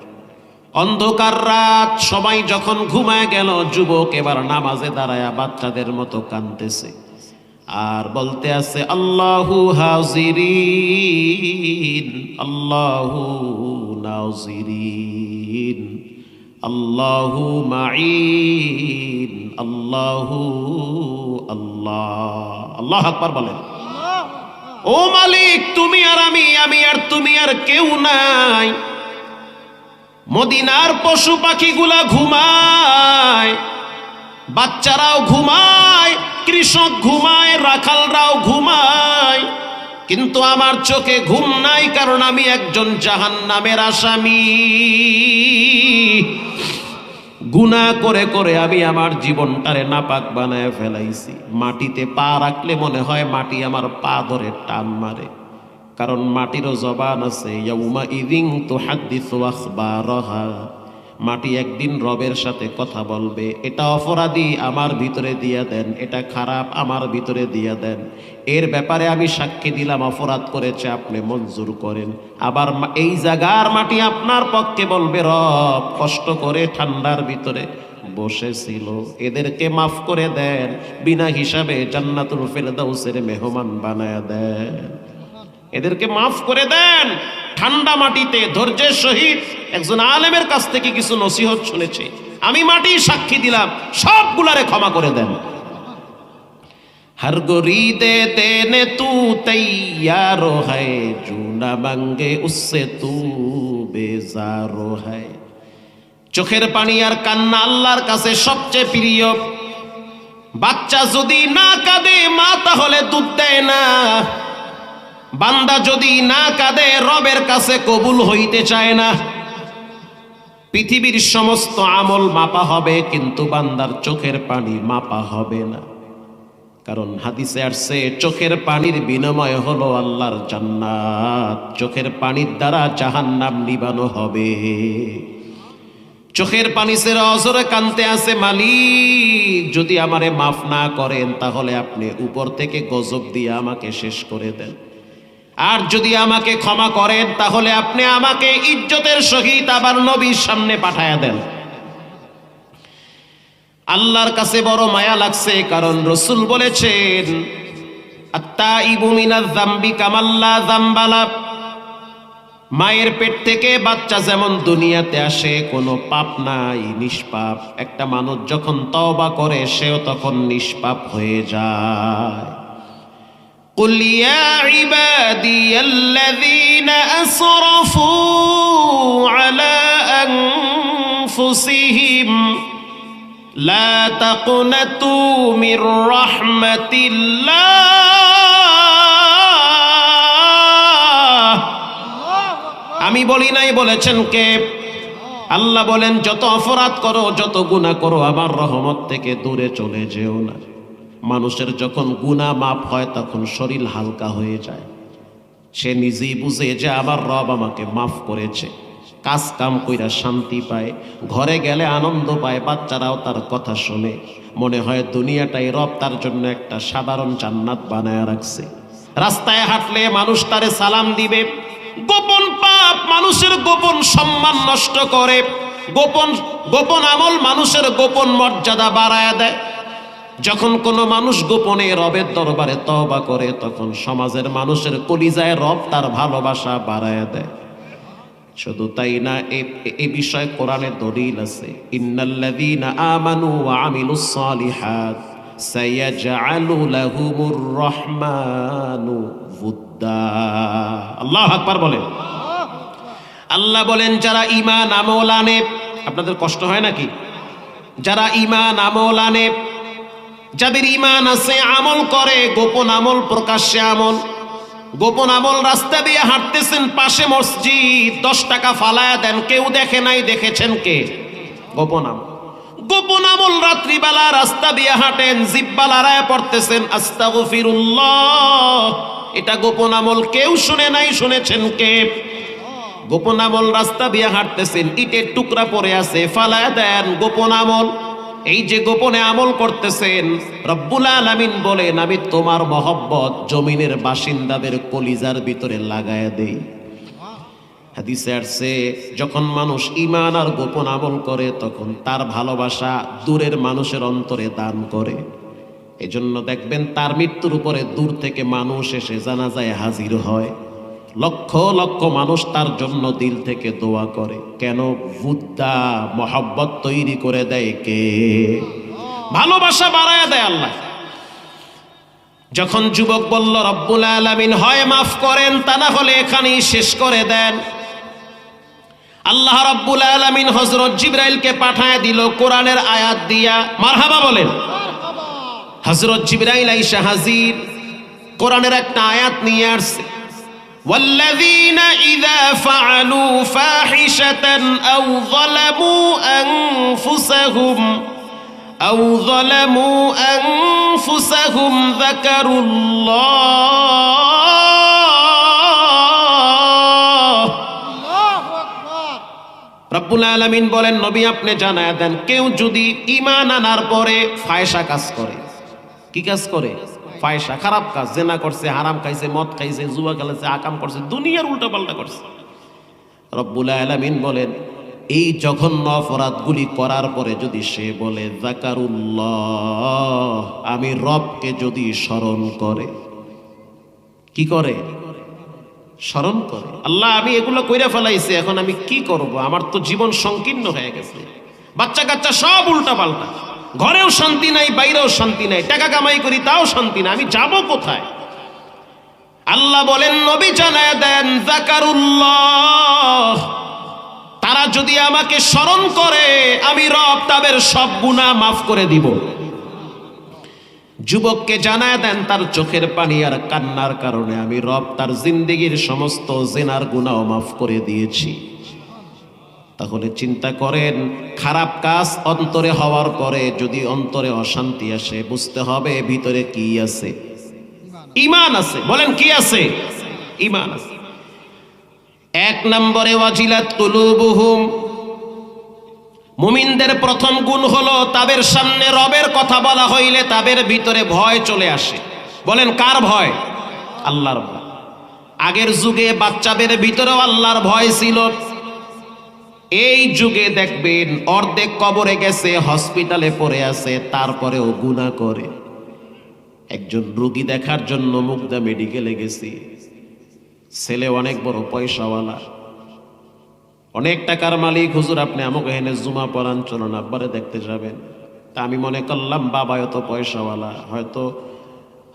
অন্ধকার রাত, সবাই যখন ঘুমায় গেল, যুবক এবার নামাজে দাঁড়ায়া বাচ্চাদের মতো কাঁদতেছে আর বলতে আছে, আল্লাহু হাজিরিন আল্লাহু নাজিরিন আল্লাহু মাঈন আল্লাহু আল্লাহ। আল্লাহু আকবার বলেন। ও মালিক, তুমি আর আমি আর তুমি আর কেউ নাই। মদিনার পশু পাখিগুলা ঘুমায়, বাচ্চারাও ঘুমায়, কৃষক ঘুমায়, রাখালরাও ঘুমায়, কিন্তু আমার চোখে ঘুম নাই, কারণ আমি একজন জাহান্নামের আসামি। গুনাহ করে করে আমি আমার জীবনটারে নাপাক বানায় ফেলাইছি। মাটিতে পা রাখলে মনে হয় মাটি আমার পা ধরে টান মারে, কারণ মাটিরও জবান আছে। ইয়াউমা ইযিন তুহাদ্দিসু আখবারাহা, মাটি একদিন রবের সাথে কথা বলবে। এটা অপরাধী, আমার ভিতরে দিয়া দেন, এটা খারাপ, আমার ভিতরে দিয়া দেন, এর ব্যাপারে আমি সাক্ষী দিলাম, অপরাধ করেছে, আপনি মঞ্জুর করেন। আবার এই জায়গার মাটি আপনার পক্ষে বলবে, রব কষ্ট করে ঠান্ডার ভিতরে বসেছিল, এদেরকে মাফ করে দেন, বিনা হিসাবে জান্নাতুল ফেরদাউসের মেহমান বানায়া দেন, এদেরকে মাফ করে দেন। ঠান্ডা মাটিতে ধৈর্যের সহিত একজন আলেমের কাছ থেকে কিছু নসিহত শুনেছে, আমি মাটি সাক্ষী দিলাম, সবগুলারে ক্ষমা করে দেন। हर गुरीदे देने तू तैयारो है, जो ना मांगे उससे तू बेजारो है। চোখের পানি আর কান্না আল্লাহর কাছে সবচেয়ে প্রিয়। বাচ্চা যদি না কাঁদে, মা তাহলে দুধ দেয় না। বান্দা যদি না কাঁদে, রবের কাছে কবুল হইতে চায় না। পৃথিবীর সমস্ত আমল মাপা হবে, কিন্তু বান্দার চোখের পানি মাপা হবে না। কারণ হাদিসে আসছে, চোখের পানির বিনিময় হলো আল্লাহর জান্নাত, চোখের পানির দ্বারা জাহান্নাম নিবানো হবে। চোখের পানি ছেড়ে অজরে কানতে আছে, মালিক যদি আমারে মাফ না করেন তাহলে আপনি উপর থেকে গজব দিয়ে আমাকে শেষ করে দেন, আর যদি আমাকে ক্ষমা করেন তাহলে আপনি আমাকে ইজ্জতের সহিত আবার নবীর সামনে পাঠায়া দেন। আল্লাহর কাছে বড় মায়া লাগছে, কারণ রসুল বলেছেন, আত্তাইবু মিনাজ যামবি কামাল্লা যামবালা। মায়ের পেট থেকে বাচ্চা যেমন দুনিয়াতে আসে, কোনো পাপ নাই, নিষ্পাপ। একটা মানুষ যখন তওবা করে, সেও তখন নিষ্পাপ হয়ে যায়। কুল ইয়া ইবাদিয়াল্লাযীনা আসরাফু আলা আনফুসিহিম লা তাকনাতু মির রাহমাতিল্লাহ। আমি বলি নাই, বলেছেন কে? আল্লাহ বলেন, যত অপরাধ করো, যত গুনাহ করো, আমার রহমত থেকে দূরে চলে যেও না। মানুষের যখন গুনাহ মাফ হয় তখন শরীর হালকা হয়ে যায়, সে নিজেই বুঝে যে আমার রব আমাকে মাফ করেছে। কাজ কাম কইরা শান্তি পায়, ঘরে গেলে আনন্দ পায়, বাচ্চারাও তার কথা শুনে, মনে হয় দুনিয়াটাই রব তার জন্য একটা সাধারণ জান্নাত বানায় রাখছে। রাস্তায় হাঁটলে মানুষ তারে সালাম দিবে। গোপন পাপ মানুষের গোপন সম্মান নষ্ট করে, গোপন আমল মানুষের গোপন মর্যাদা বাড়ায় দেয়। যখন কোনো মানুষ গোপনে রবের দরবারে তওবা করে, তখন সমাজের মানুষের কলিজায় রব তার ভালোবাসা বাড়ায় দেয়। শুধু তাই না, এই বিষয়ে কোরআনে দলিল আছে, ইন্নাল্লাযীনা আমানু ওয়া আমিলুস সালিহাত সায়াজআলু লাহুমুর রহমানু উদ্দা। আল্লাহু আকবার বলেন। আল্লাহ বলেন যারা ঈমান আমল আনে, আপনাদের কষ্ট হয় নাকি? যারা ঈমান আমল আনে, যাদের ঈমান আছে, আমল করে, গোপন আমল প্রকাশ্যে আমল, গোপন আমল রাস্তা দিয়ে হাঁটতেছেন, পাশে মসজিদ, 10 টাকা ফালায়া দেন, কেউ দেখে নাই, দেখেছেন কে? গোপন আমল। গোপন আমল রাত্রিবেলা রাস্তা দিয়ে হাঁটেন, জিহ্বা লড়ায় পড়তেছেন আস্তাগফিরুল্লাহ, এটা গোপন আমল, কেউ শুনে নাই, শুনেছেন কে? গোপন আমল। রাস্তা দিয়ে হাঁটতেছেন, ইটের টুকরা পড়ে আছে, ফালায়া দেন, গোপন আমল। এই যে গোপনে আমল করতেছেন, রব্বুল আলামিন বলেন আমি তোমার মহব্বত জমিনের বাসিন্দাদের কলিজার ভিতরে লাগায়া দেই। হাদিসে আসছে যখন মানুষ ঈমান আর গোপন আমল করে, তখন তার ভালোবাসা দূরের মানুষের অন্তরে দান করে। এজন্য দেখবেন তার মৃত্যুর উপরে দূর থেকে মানুষ এসে জানাজায় হাজির হয়, লক্ষ লক্ষ মানুষ তার জন্য দিল থেকে দোয়া করে। কেন? বুদ্ধা মহব্বত তৈরি করে দেয় কে? ভালোবাসা বাড়ায় দেয় আল্লাহ। যখন যুবক বলল রব্বুল আলামিন হয় মাফ করেন, তা না হলে এখানেই শেষ করে দেন, আল্লাহ রব্বুল আলামিন হযরত জিবরাইলকে পাঠায় দিল কোরআনের আয়াত দিয়া। মারহাবা বলেন। হযরত জিবরাইল আইসা হাজির, কোরআনের একটা আয়াত নিয়ে আসছে, والذين إذا فعلوا فاحشة أو ظلموا أنفسهم ذكروا الله। রব্বুল আলামিন বলেন নবী আপনি জানায়া দেন, কেউ যদি ঈমান আনার পরে ফায়সা কাজ করে, কি কাজ করে? ফায়সা, খারাপ কাজ, জেনা করছে, হারাম খাইছে, মদ খাইছে, জুয়া খেলেছে, আকাম করছে, দুনিয়ার উল্টা পাল্টা করছে, রব্বুল আলামিন বলেন এই জঘন্য অপরাধগুলি করার পরে যদি সে বলে যাকারুল্লাহ, আমি রবকে যদি স্মরণ করে, কি করে? স্মরণ করে, আল্লাহ আমি এগুলো কইরা ফেলাইছি, এখন আমি কি করব? আমার তো জীবন সংকীর্ণ হয়ে গেছে, বাচ্চা কাচ্চা সব উল্টা পাল্টা, ঘরেও শান্তি নাই, বাইরেও শান্তি নাই, টাকা কামাই করি তাও শান্তি নাই, আমি যাব কোথায়? আল্লাহ বলেন নবী জানায়া দেন যাকারুল্লাহ, তারা যদি আমাকে স্মরণ করে আমি রব তাদের সব গুনাহ মাফ করে দিব। যুবককে জানায়া দেন তার চোখের পানি আর কান্নার কারণে আমি রব তার জিন্দেগির সমস্ত জিনার গুনাহ মাফ করে দিয়েছি। তাহলে চিন্তা করেন, খারাপ কাজ অন্তরে হওয়ার পরে যদি অন্তরে অশান্তি আসে, বুঝতে হবে ভিতরে কি আছে? ঈমান আছে। বলেন কি আছে? ঈমান আছে। 1 নম্বরে ওয়াজিলাত কুলুবুহুম, মুমিনদের প্রথম গুণ হলো তাদের সামনে রবের কথা বলা হইলে তাদের ভিতরে ভয় চলে আসে। বলেন কার ভয়? আল্লাহর ভয়। আগের যুগে বাচ্চাদের ভিতরেও আল্লাহর ভয় ছিল, এই যুগে দেখবেন অর্ধেক কবরে গেছে, হসপিটালে পড়ে আছে, তারপরেও গুনাহ করে। একজন রোগী দেখার জন্য মুগদা মেডিকেলে গেছি, ছেলে অনেক বড় পয়সাওয়ালা, অনেক টাকার মালিক, হুজুর আপনি আমাকে এনে জুমা পড়ান, চলুন আব্বারে দেখতে যাবেন। তা আমি মনে করলাম বাবা এত পয়সাওয়ালা, হয়তো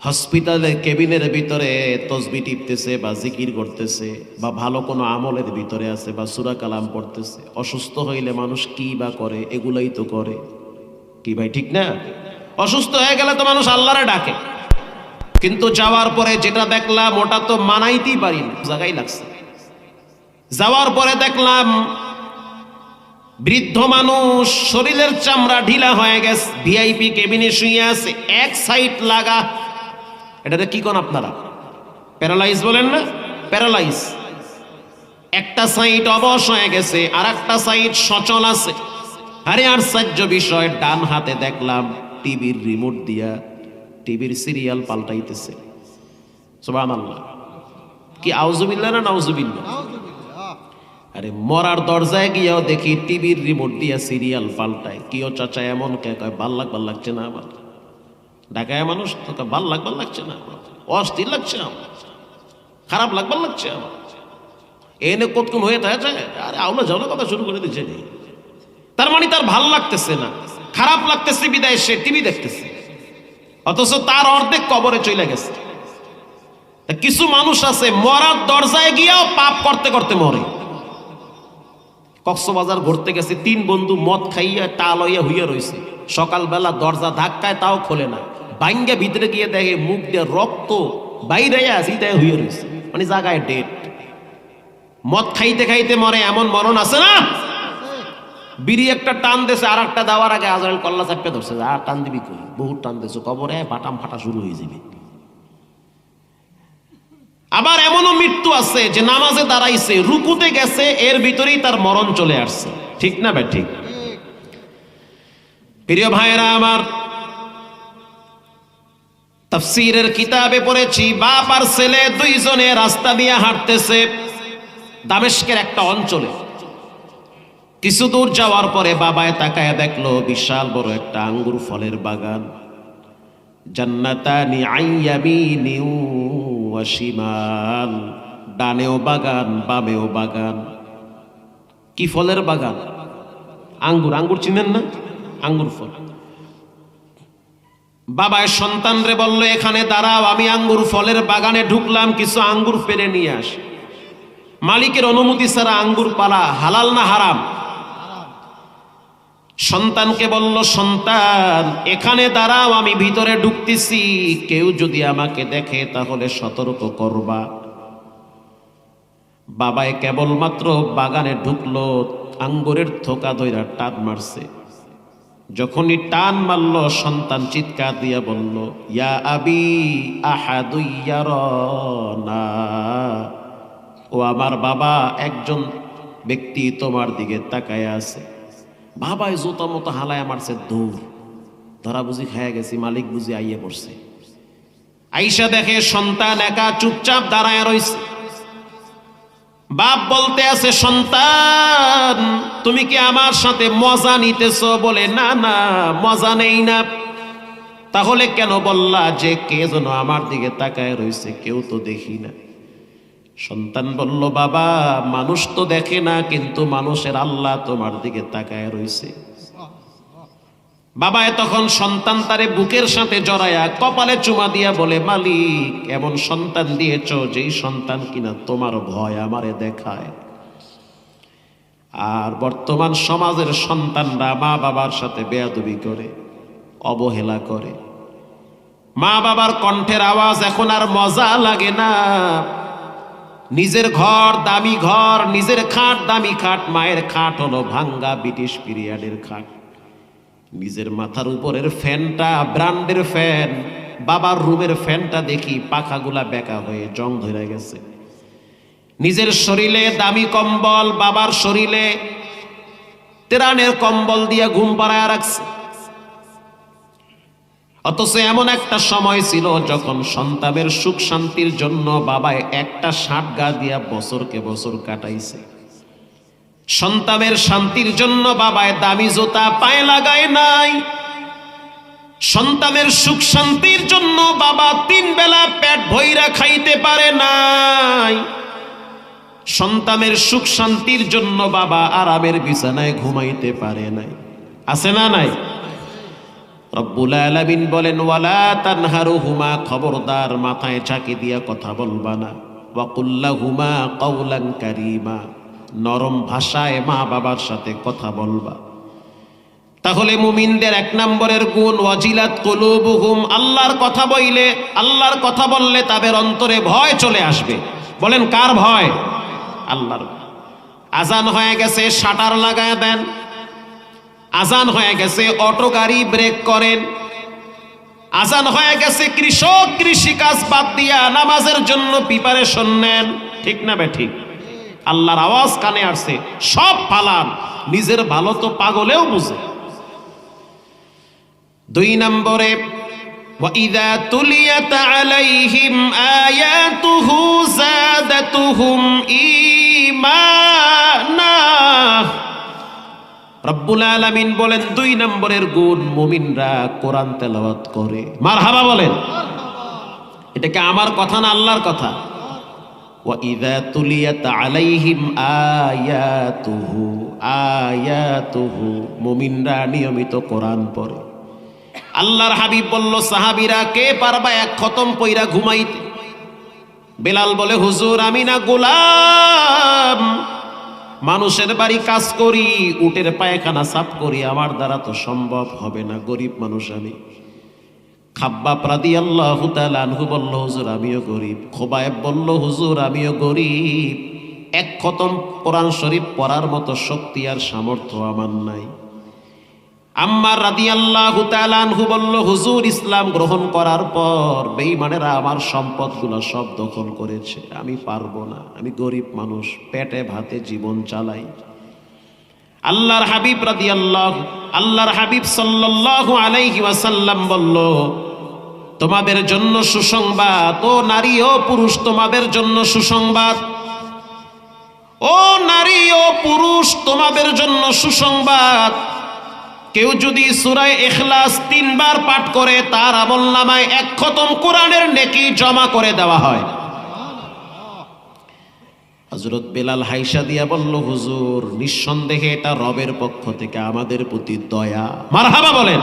হসপিটালের কেবিনের ভিতরে তসবি টিপতেছে বা জিকির করতেছে বা ভালো কোনো আমলের ভিতরে আছে বা সূরা কালাম পড়তেছে। অসুস্থ হইলে মানুষ কি বা করে? এগুলাই তো করে, কি ভাই ঠিক না? অসুস্থ হয়ে গেলে তো মানুষ আল্লাহরে ডাকে, কিন্তু যাওয়ার পরে যেটা দেখলাম ওটা তো মানাইতেই পারি না, জায়গায় লাগছে। যাওয়ার পরে দেখলাম বৃদ্ধ মানুষ, শরীরের চামড়া ঢিলা হয়ে গেছে, ভিআইপি কেবিনে শুয়ে আছে, এক সাইড লাগা। এটাতে কি কোন আপনারা? প্যারালাইজ বলেন না? প্যারালাইজ। একটা সাইড অবশ হয়ে গেছে, আর একটা সাইড সচল আছে। আরে আশ্চর্য বিষয়, ডান হাতে দেখলাম টিভির রিমোট দিয়া টিভির সিরিয়াল পাল্টাইতেছে। সুবহানাল্লাহ। কি আউযুবিল্লাহ না নাউযুবিল্লাহ? আরে মরার দরজায় গিয়েও দেখি টিভির রিমোট দিয়া সিরিয়াল পাল্টায়। কিও চাচা এমন কে? কয় ভাল লাগছে না আমার। ঢাকায় মানুষ তো ভাল লাগছে না, অস্থির লাগছে আমার, খারাপ লাগছে আমার। এনে কতক্ষণ হয়ে থাকে, আরে আউলা ঝাউলা কথা শুরু করে দিচ্ছে। তার মানে তার ভাল লাগতেছে না, খারাপ লাগতেছে বিদায় সে টিভি দেখতেছে, অথচ তার অর্ধেক কবরে চলে গেছে। কিছু মানুষ আছে মরার দরজায় গিয়াও পাপ করতে করতে মরে। কক্সবাজার ঘুরতে গেছে, 3 বন্ধু মদ খাইয়া টাল হইয়া হইয়া রয়েছে। সকালবেলা দরজা ধাক্কায় তাও খোলে না, বাইঙ্গা ভিতরে গিয়ে দেখে মুখ দিয়ে রক্ত বাইরে সিটাই হইয়া রয়েছে, মানে জায়গায় ডেট। মদ খাইতে খাইতে মরে, এমন মরণ আছে না? বিড়ি একটা টান দিয়েছে, আর একটা দেওয়ার আগে আজরাইল কল্লা চাপে ধরছে, আর টান দিবি কই, বহুত টান দিয়েছে, কবরে বাটাম ফাটা শুরু হয়ে যাবে। আবার এমনও মৃত্যু আছে যে নামাজে দাঁড়াইছে, রুকুতে গেছে, এর ভিতরেই তার মরণ চলে আসছে। ঠিক না ভাই? ঠিক। প্রিয় ভাইরা আমার, তাফসীরের কিতাবে পড়েছি, বাপ আর ছেলে দুইজনে রাস্তা দিয়ে হাঁটতেছে দামেস্কের একটা অঞ্চলে। কিছু দূর যাওয়ার পরে বাবায় তাকায় দেখলো বিশাল বড় একটা আঙ্গুর ফলের বাগান। জান্নাতানি আন ইয়ামিনি ওয়া শিমাল, ডানেও বাগান বামেও বাগান। কি ফলের বাগান? আঙ্গুর। আঙ্গুর চিনেন না? আঙ্গুর ফল। বাবায় সন্তানরে বলল, এখানে দাঁড়াও, আমি আঙ্গুর ফলের বাগানে ঢুকলাম, কিছু আঙ্গুর পেড়ে নিয়ে আস। মালিকের অনুমতি ছাড়া আঙ্গুর পালা হালাল না হারাম? সন্তানকে বলল, সন্তান এখানে দাঁড়াও, আমি ভিতরে ঢুকতেছি, কেউ যদি আমাকে দেখে তাহলে সতর্ক করবা। বাবায় কেবলমাত্র বাগানে ঢুকলো, আঙ্গুরের থোকা ধইরা টান মারছে। যখনই টান মারল, সন্তান চিৎকার দিয়া বলল, ইয়া আবি আহাদুন ইয়ারানা, ও আমার বাবা, একজন ব্যক্তি তোমার দিকে তাকায় আছে। বাবাই জোতা মতো হালায় মারছে, দৌড়, ধরা বুঝি খাইয়া গেছি, মালিক বুঝি আইয়ে পড়ছে। আইসা দেখে সন্তান একা চুপচাপ দাঁড়ায় রইছে। বাপ বলতে আছে, সন্তান তুমি কি আমার সাথে মজা নিতেছো? বলে, না না, মজা নেই না। তাহলে কেন বললা যে কে যেন আমার দিকে তাকায় রইছে? কেউ তো দেখি না। সন্তান বলল, বাবা, মানুষ তো দেখে না, কিন্তু মানুষের আল্লাহ তোমার দিকে তাকায় রইছে। বাবা তখন সন্তান তারে বুকের সাথে জড়ায়া কপালে চুমা দিয়া বলে, মালিক এমন সন্তান দিয়েছ যেই সন্তান কিনা তোমার ভয় আমারে দেখায়। আর বর্তমান সমাজের সন্তানরা মা বাবার সাথে বেয়াদবি করে, অবহেলা করে। মা বাবার কণ্ঠের আওয়াজ এখন আর মজা লাগে না। নিজের ঘর দামি ঘর, নিজের খাট দামি খাট, মায়ের খাট হলো ভাঙ্গা ব্রিটিশ পিরিয়ডের খাট। নিজের মাথার উপরের ফ্যানটা ব্র্যান্ডের ফ্যান, বাবার রুমের ফ্যানটা দেখি পাখাগুলা বেঁকা হয়ে জং ধরে গেছে। নিজের শরীরে দামি কম্বল, বাবার শরীরে তেরানের কম্বল দিয়া ঘুম পাড়ায় রাখছে। অথচ এমন একটা সময় ছিল যখন সন্তানের সুখ শান্তির জন্য বাবায় একটা শার্ট গা দিয়া বছরকে বছর কাটাইছে। সন্তানের শান্তির জন্য বাবায় দামি জুতা পায়ে লাগায় নাই। সন্তানের সুখ শান্তির জন্য বাবা 3 বেলা পেট ভইরা খাইতে পারে নাই। সন্তানের সুখ শান্তির জন্য বাবা আরামের বিছানায় ঘুমাইতে পারে নাই। আছে না নাই? রব্বুল আলামিন বলেন, ওয়ালা তানহারুহুমা, খবরদার মাথায় চাকি দিয়া কথা বলবা না। ওয়া কুল্লাহুমা কাওলান কারীমা, নরম ভাষায় মা বাবার সাথে কথা বলবা। তাহলে মুমিনদের 1 নম্বরের গুণ, ওয়াজিলাত কুলুবুহুম, আল্লাহর কথা বইলে, আল্লাহর কথা বললে তাদের অন্তরে ভয় চলে আসবে। বলেন কার ভয়? আল্লাহর। আজান হয়ে গেছে, শাটার লাগায় দেন। আজান হয়ে গেছে, অটো গাড়ি ব্রেক করেন। আজান হয়ে গেছে, কৃষক কৃষি কাজ বাদ দিয়া নামাজের জন্য প্রিপারেশন নেন। ঠিক না বে ঠিক? আল্লাহর আওয়াজ কানে আসছে, সব পালান। নিজের ভালো তো পাগলেও বুঝে। 2 নম্বরে وَإِذَا تُلِيَتْ عَلَيْهِمْ آيَاتُهُ زَادَتْهُمْ ঈমানা। রব্বুল আলামিন বলেন 2 নম্বরের গুণ, মুমিনরা কোরআন তেলাওয়াত করে। মারহাবা বলেন। এটা কি আমার কথা না আল্লাহর কথা? وَإِذَا تُلِيَتْ عَلَيْهِمْ آيَاتُهُ মুমিনরা নিয়মিত কোরআন পড়ে। আল্লাহর হাবিব বলল, সাহাবীরা কে পারবা এক খতম পইরা ঘুমাইতে? বেলাল বলে, হুজুর আমি না গোলাম, মানুষের বাড়ি কাজ করি, উটের পায়খানা সাফ করি, আমার দ্বারা তো সম্ভব হবে না, গরিব মানুষ আমি। খাব্বাব রাদিয়াল্লাহু তাআলা আনহু বলল, হুজুর আমিও গরিব। খোবায়েব বলল, হুজুর আমিও গরিব, এক খতম কোরআন শরীফ পড়ার মতো শক্তি আর সামর্থ্য আমার নাই। আম্মার রাদিয়াল্লাহু তাআলা আনহু বলল, হুজুর ইসলাম গ্রহণ করার পর বেঈমানেরা আমার সম্পদগুলো সব দখল করেছে, আমি পারবো না, আমি গরিব মানুষ, পেটে ভাতে জীবন চালাই। আল্লাহর হাবিব সাল্লাল্লাহু আলাইহি ওয়াসাল্লাম বলল, তোমাদের জন্য সুসংবাদ, ও নারী ও পুরুষ, তোমাদের জন্য সুসংবাদ, ও নারী ও পুরুষ, তোমাদের জন্য সুসংবাদ। কেউ যদি সূরা ইখলাস 3 বার পাঠ করে, তার আমলনামায় 1 খতম কোরআনের নেকি জমা করে দেওয়া হয়। হযরত বেলাল হাইসা দিয়া বলল, হুজুর নিঃসন্দেহে এটা রবের পক্ষ থেকে আমাদের প্রতি দয়া। মারহাবা বলেন।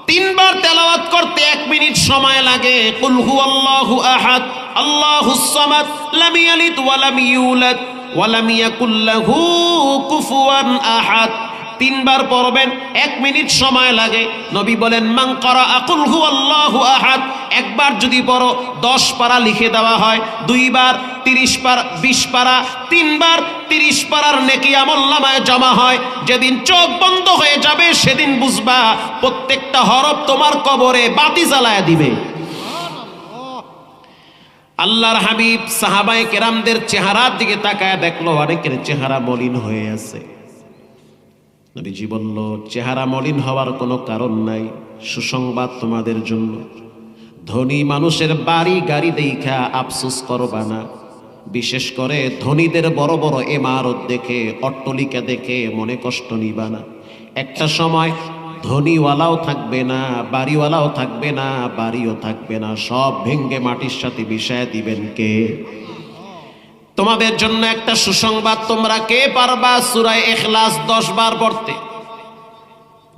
3 বার তেলাওয়াত করতে 1 মিনিট সময় লাগে। কুল হুয়াল্লাহু আহাদ আল্লাহুস সামাদ লাম ইয়ালিদ ওয়া লাম ইউলাদ ওয়া লাম ইয়াকুল লাহু কুফুয়ান আহাদ। 3 বার পড়বেন, 1 মিনিট সময় লাগে। নবী বলেন, মান ক্বারা কুল হুয়াল্লাহু আহাদ, একবার যদি পড়ো 10 পারা লিখে দেওয়া হয়, 2 বার 30 পারা, 20 পারা, 3 বার 30 পারার নেকি আমলনামায় জমা হয়। যেদিন চোখ বন্ধ হয়ে যাবে সেদিন বুঝবা প্রত্যেকটা হরফ তোমার কবরে বাতি জ্বালায়া দিবে। আল্লাহর হাবিব সাহাবায়ে কেরামদের চেহারার দিকে তাকায় দেখলো অনেকের চেহারা মলিন হয়ে আছে। নবীজি বলল, চেহারা মলিন হওয়ার কোনো কারণ নাই, সুসংবাদ তোমাদের জন্য। ধনী মানুষের বাড়ি গাড়ি দেখা আফসোস করবা না, বিশেষ করে ধনীদের বড় বড় ইমারত দেখে, অট্টালিকা দেখে মনে কষ্ট নিবা না। একটা সময় ধনীওয়ালাও থাকবে না, বাড়িওয়ালাও থাকবে না, বাড়িও থাকবে না, সব ভেঙ্গে মাটির সাথে মিশায় দিবেন কে? তোমাদের জন্য একটা সুসংবাদ, তোমরা কে পারবা সূরা ইখলাস 10 বার পড়তে?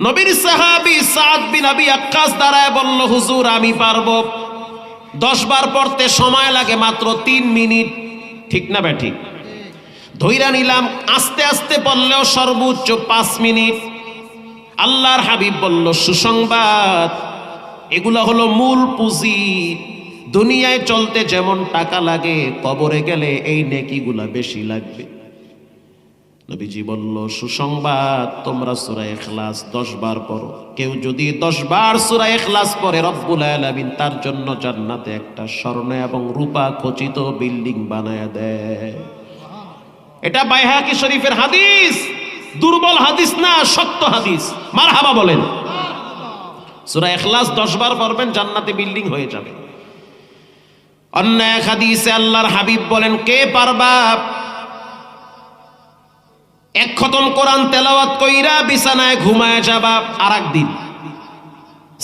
নবীর সাহাবী সাদ বিন আবি আক্কাস দাঁড়ায় বলল, হুজুর আমি পারবো। 10 বার পড়তে সময় লাগে মাত্র 3 মিনিট। ঠিক না বেঠিক? ধইরা নিলাম আস্তে আস্তে পড়লেও সর্বোচ্চ 5 মিনিট। আল্লাহর হাবিব বলল, সুসংবাদ, এগুলো হলো মূল পুঁজি। দুনিয়ায় চলতে যেমন টাকা লাগে, কবরে গেলে এই নেকিগুলা বেশি লাগবে। নবীজি বলল, সুসংবাদ, তোমরা সূরা ইখলাস 10 বার পড়ো। কেউ যদি 10 বার সূরা ইখলাস পড়ে, রব্বুল আলামিন তার জন্য জান্নাতে একটা স্বর্ণ এবং রূপা খচিত বিল্ডিং বানায়া দেয়। এটা বাইহাকি শরীফের হাদিস, দুর্বল হাদিস না, সত্য হাদিস। মারহাবা বলেন। সূরা ইখলাস 10 বার পড়বেন, জান্নাতে বিল্ডিং হয়ে যাবে। অন্য এক হাদিসে আল্লাহর হাবিব বলেন, কে পারবা 1 খতম কোরআন তেলাওয়াত কইরা বিছানায় ঘুমায় যাবা আরেকদিন?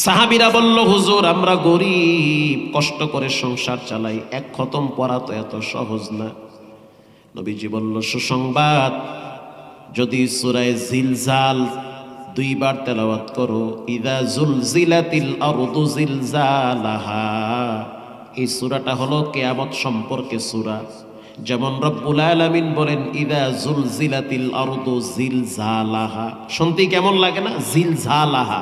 সাহাবীরা বলল, হুজুর আমরা গরিব, কষ্ট করে সংসার চালাই, 1 খতম পড়া তো এত সহজ না। নবীজি বলল, সুসংবাদ, যদি সূরা জিলজাল 2 বার তেলাওয়াত করো, ইযা জুলজিলাতিল আরদু জিলজালাহা, এই সূরাটা হলো কিয়ামত সম্পর্কে সূরা। যেমন রব্বুল আলামিন বলেন, ইযা জুলজিলাতিল আরদু জিলজালাহা। শুনতে কেমন লাগে না? জিলজালাহা,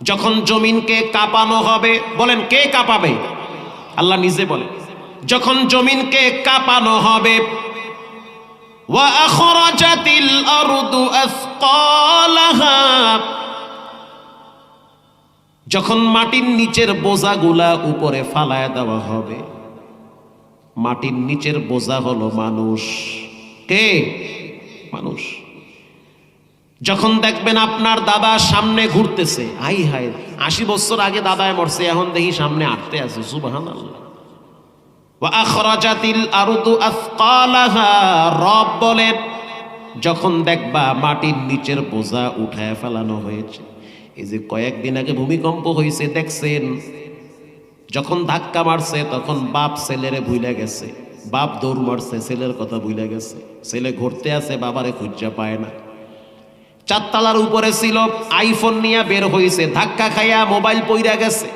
যখন জমিনকে কাঁপানো হবে। বলেন কে কাঁপাবে? আল্লাহ নিজে বলেন, যখন জমিনকে কাঁপানো হবে। ওয়া আখরাজাতিল আরদু আসকালাহা, যখন মাটির নিচের বোঝাগুলা উপরে ফালায় দেওয়া হবে। মাটির নিচের বোঝা হলো মানুষ। কে? মানুষ। যখন দেখবেন আপনার দাদা সামনে ঘুরতেছে, হাই হাই 80 বছর আগে দাদায় মরছে, এখন দেখি সামনে আটতে আছে, সুবহানাল্লাহ। ওয়া আখরাজাতিল আরদু আথকালাহা, রব বলেন যখন দেখবা মাটির নিচের বোঝা উঠায় ফেলানো হয়েছে। এই যে কয়েকদিন আগে ভূমিকম্প হয়েছে দেখছেন, যখন ধাক্কা মারছে তখন বাপ ছেলেরে ভুলে গেছে, বাপ দৌড় মারছে, ছেলের কথা ভুলে গেছে, ছেলে ঘুরতে আছে, বাবারে খুঁজা পায় না। 4 তলার উপরে ছিল, আইফোন নিয়ে বের হয়েছে, ধাক্কা খাইয়া মোবাইল পইরা গেছে।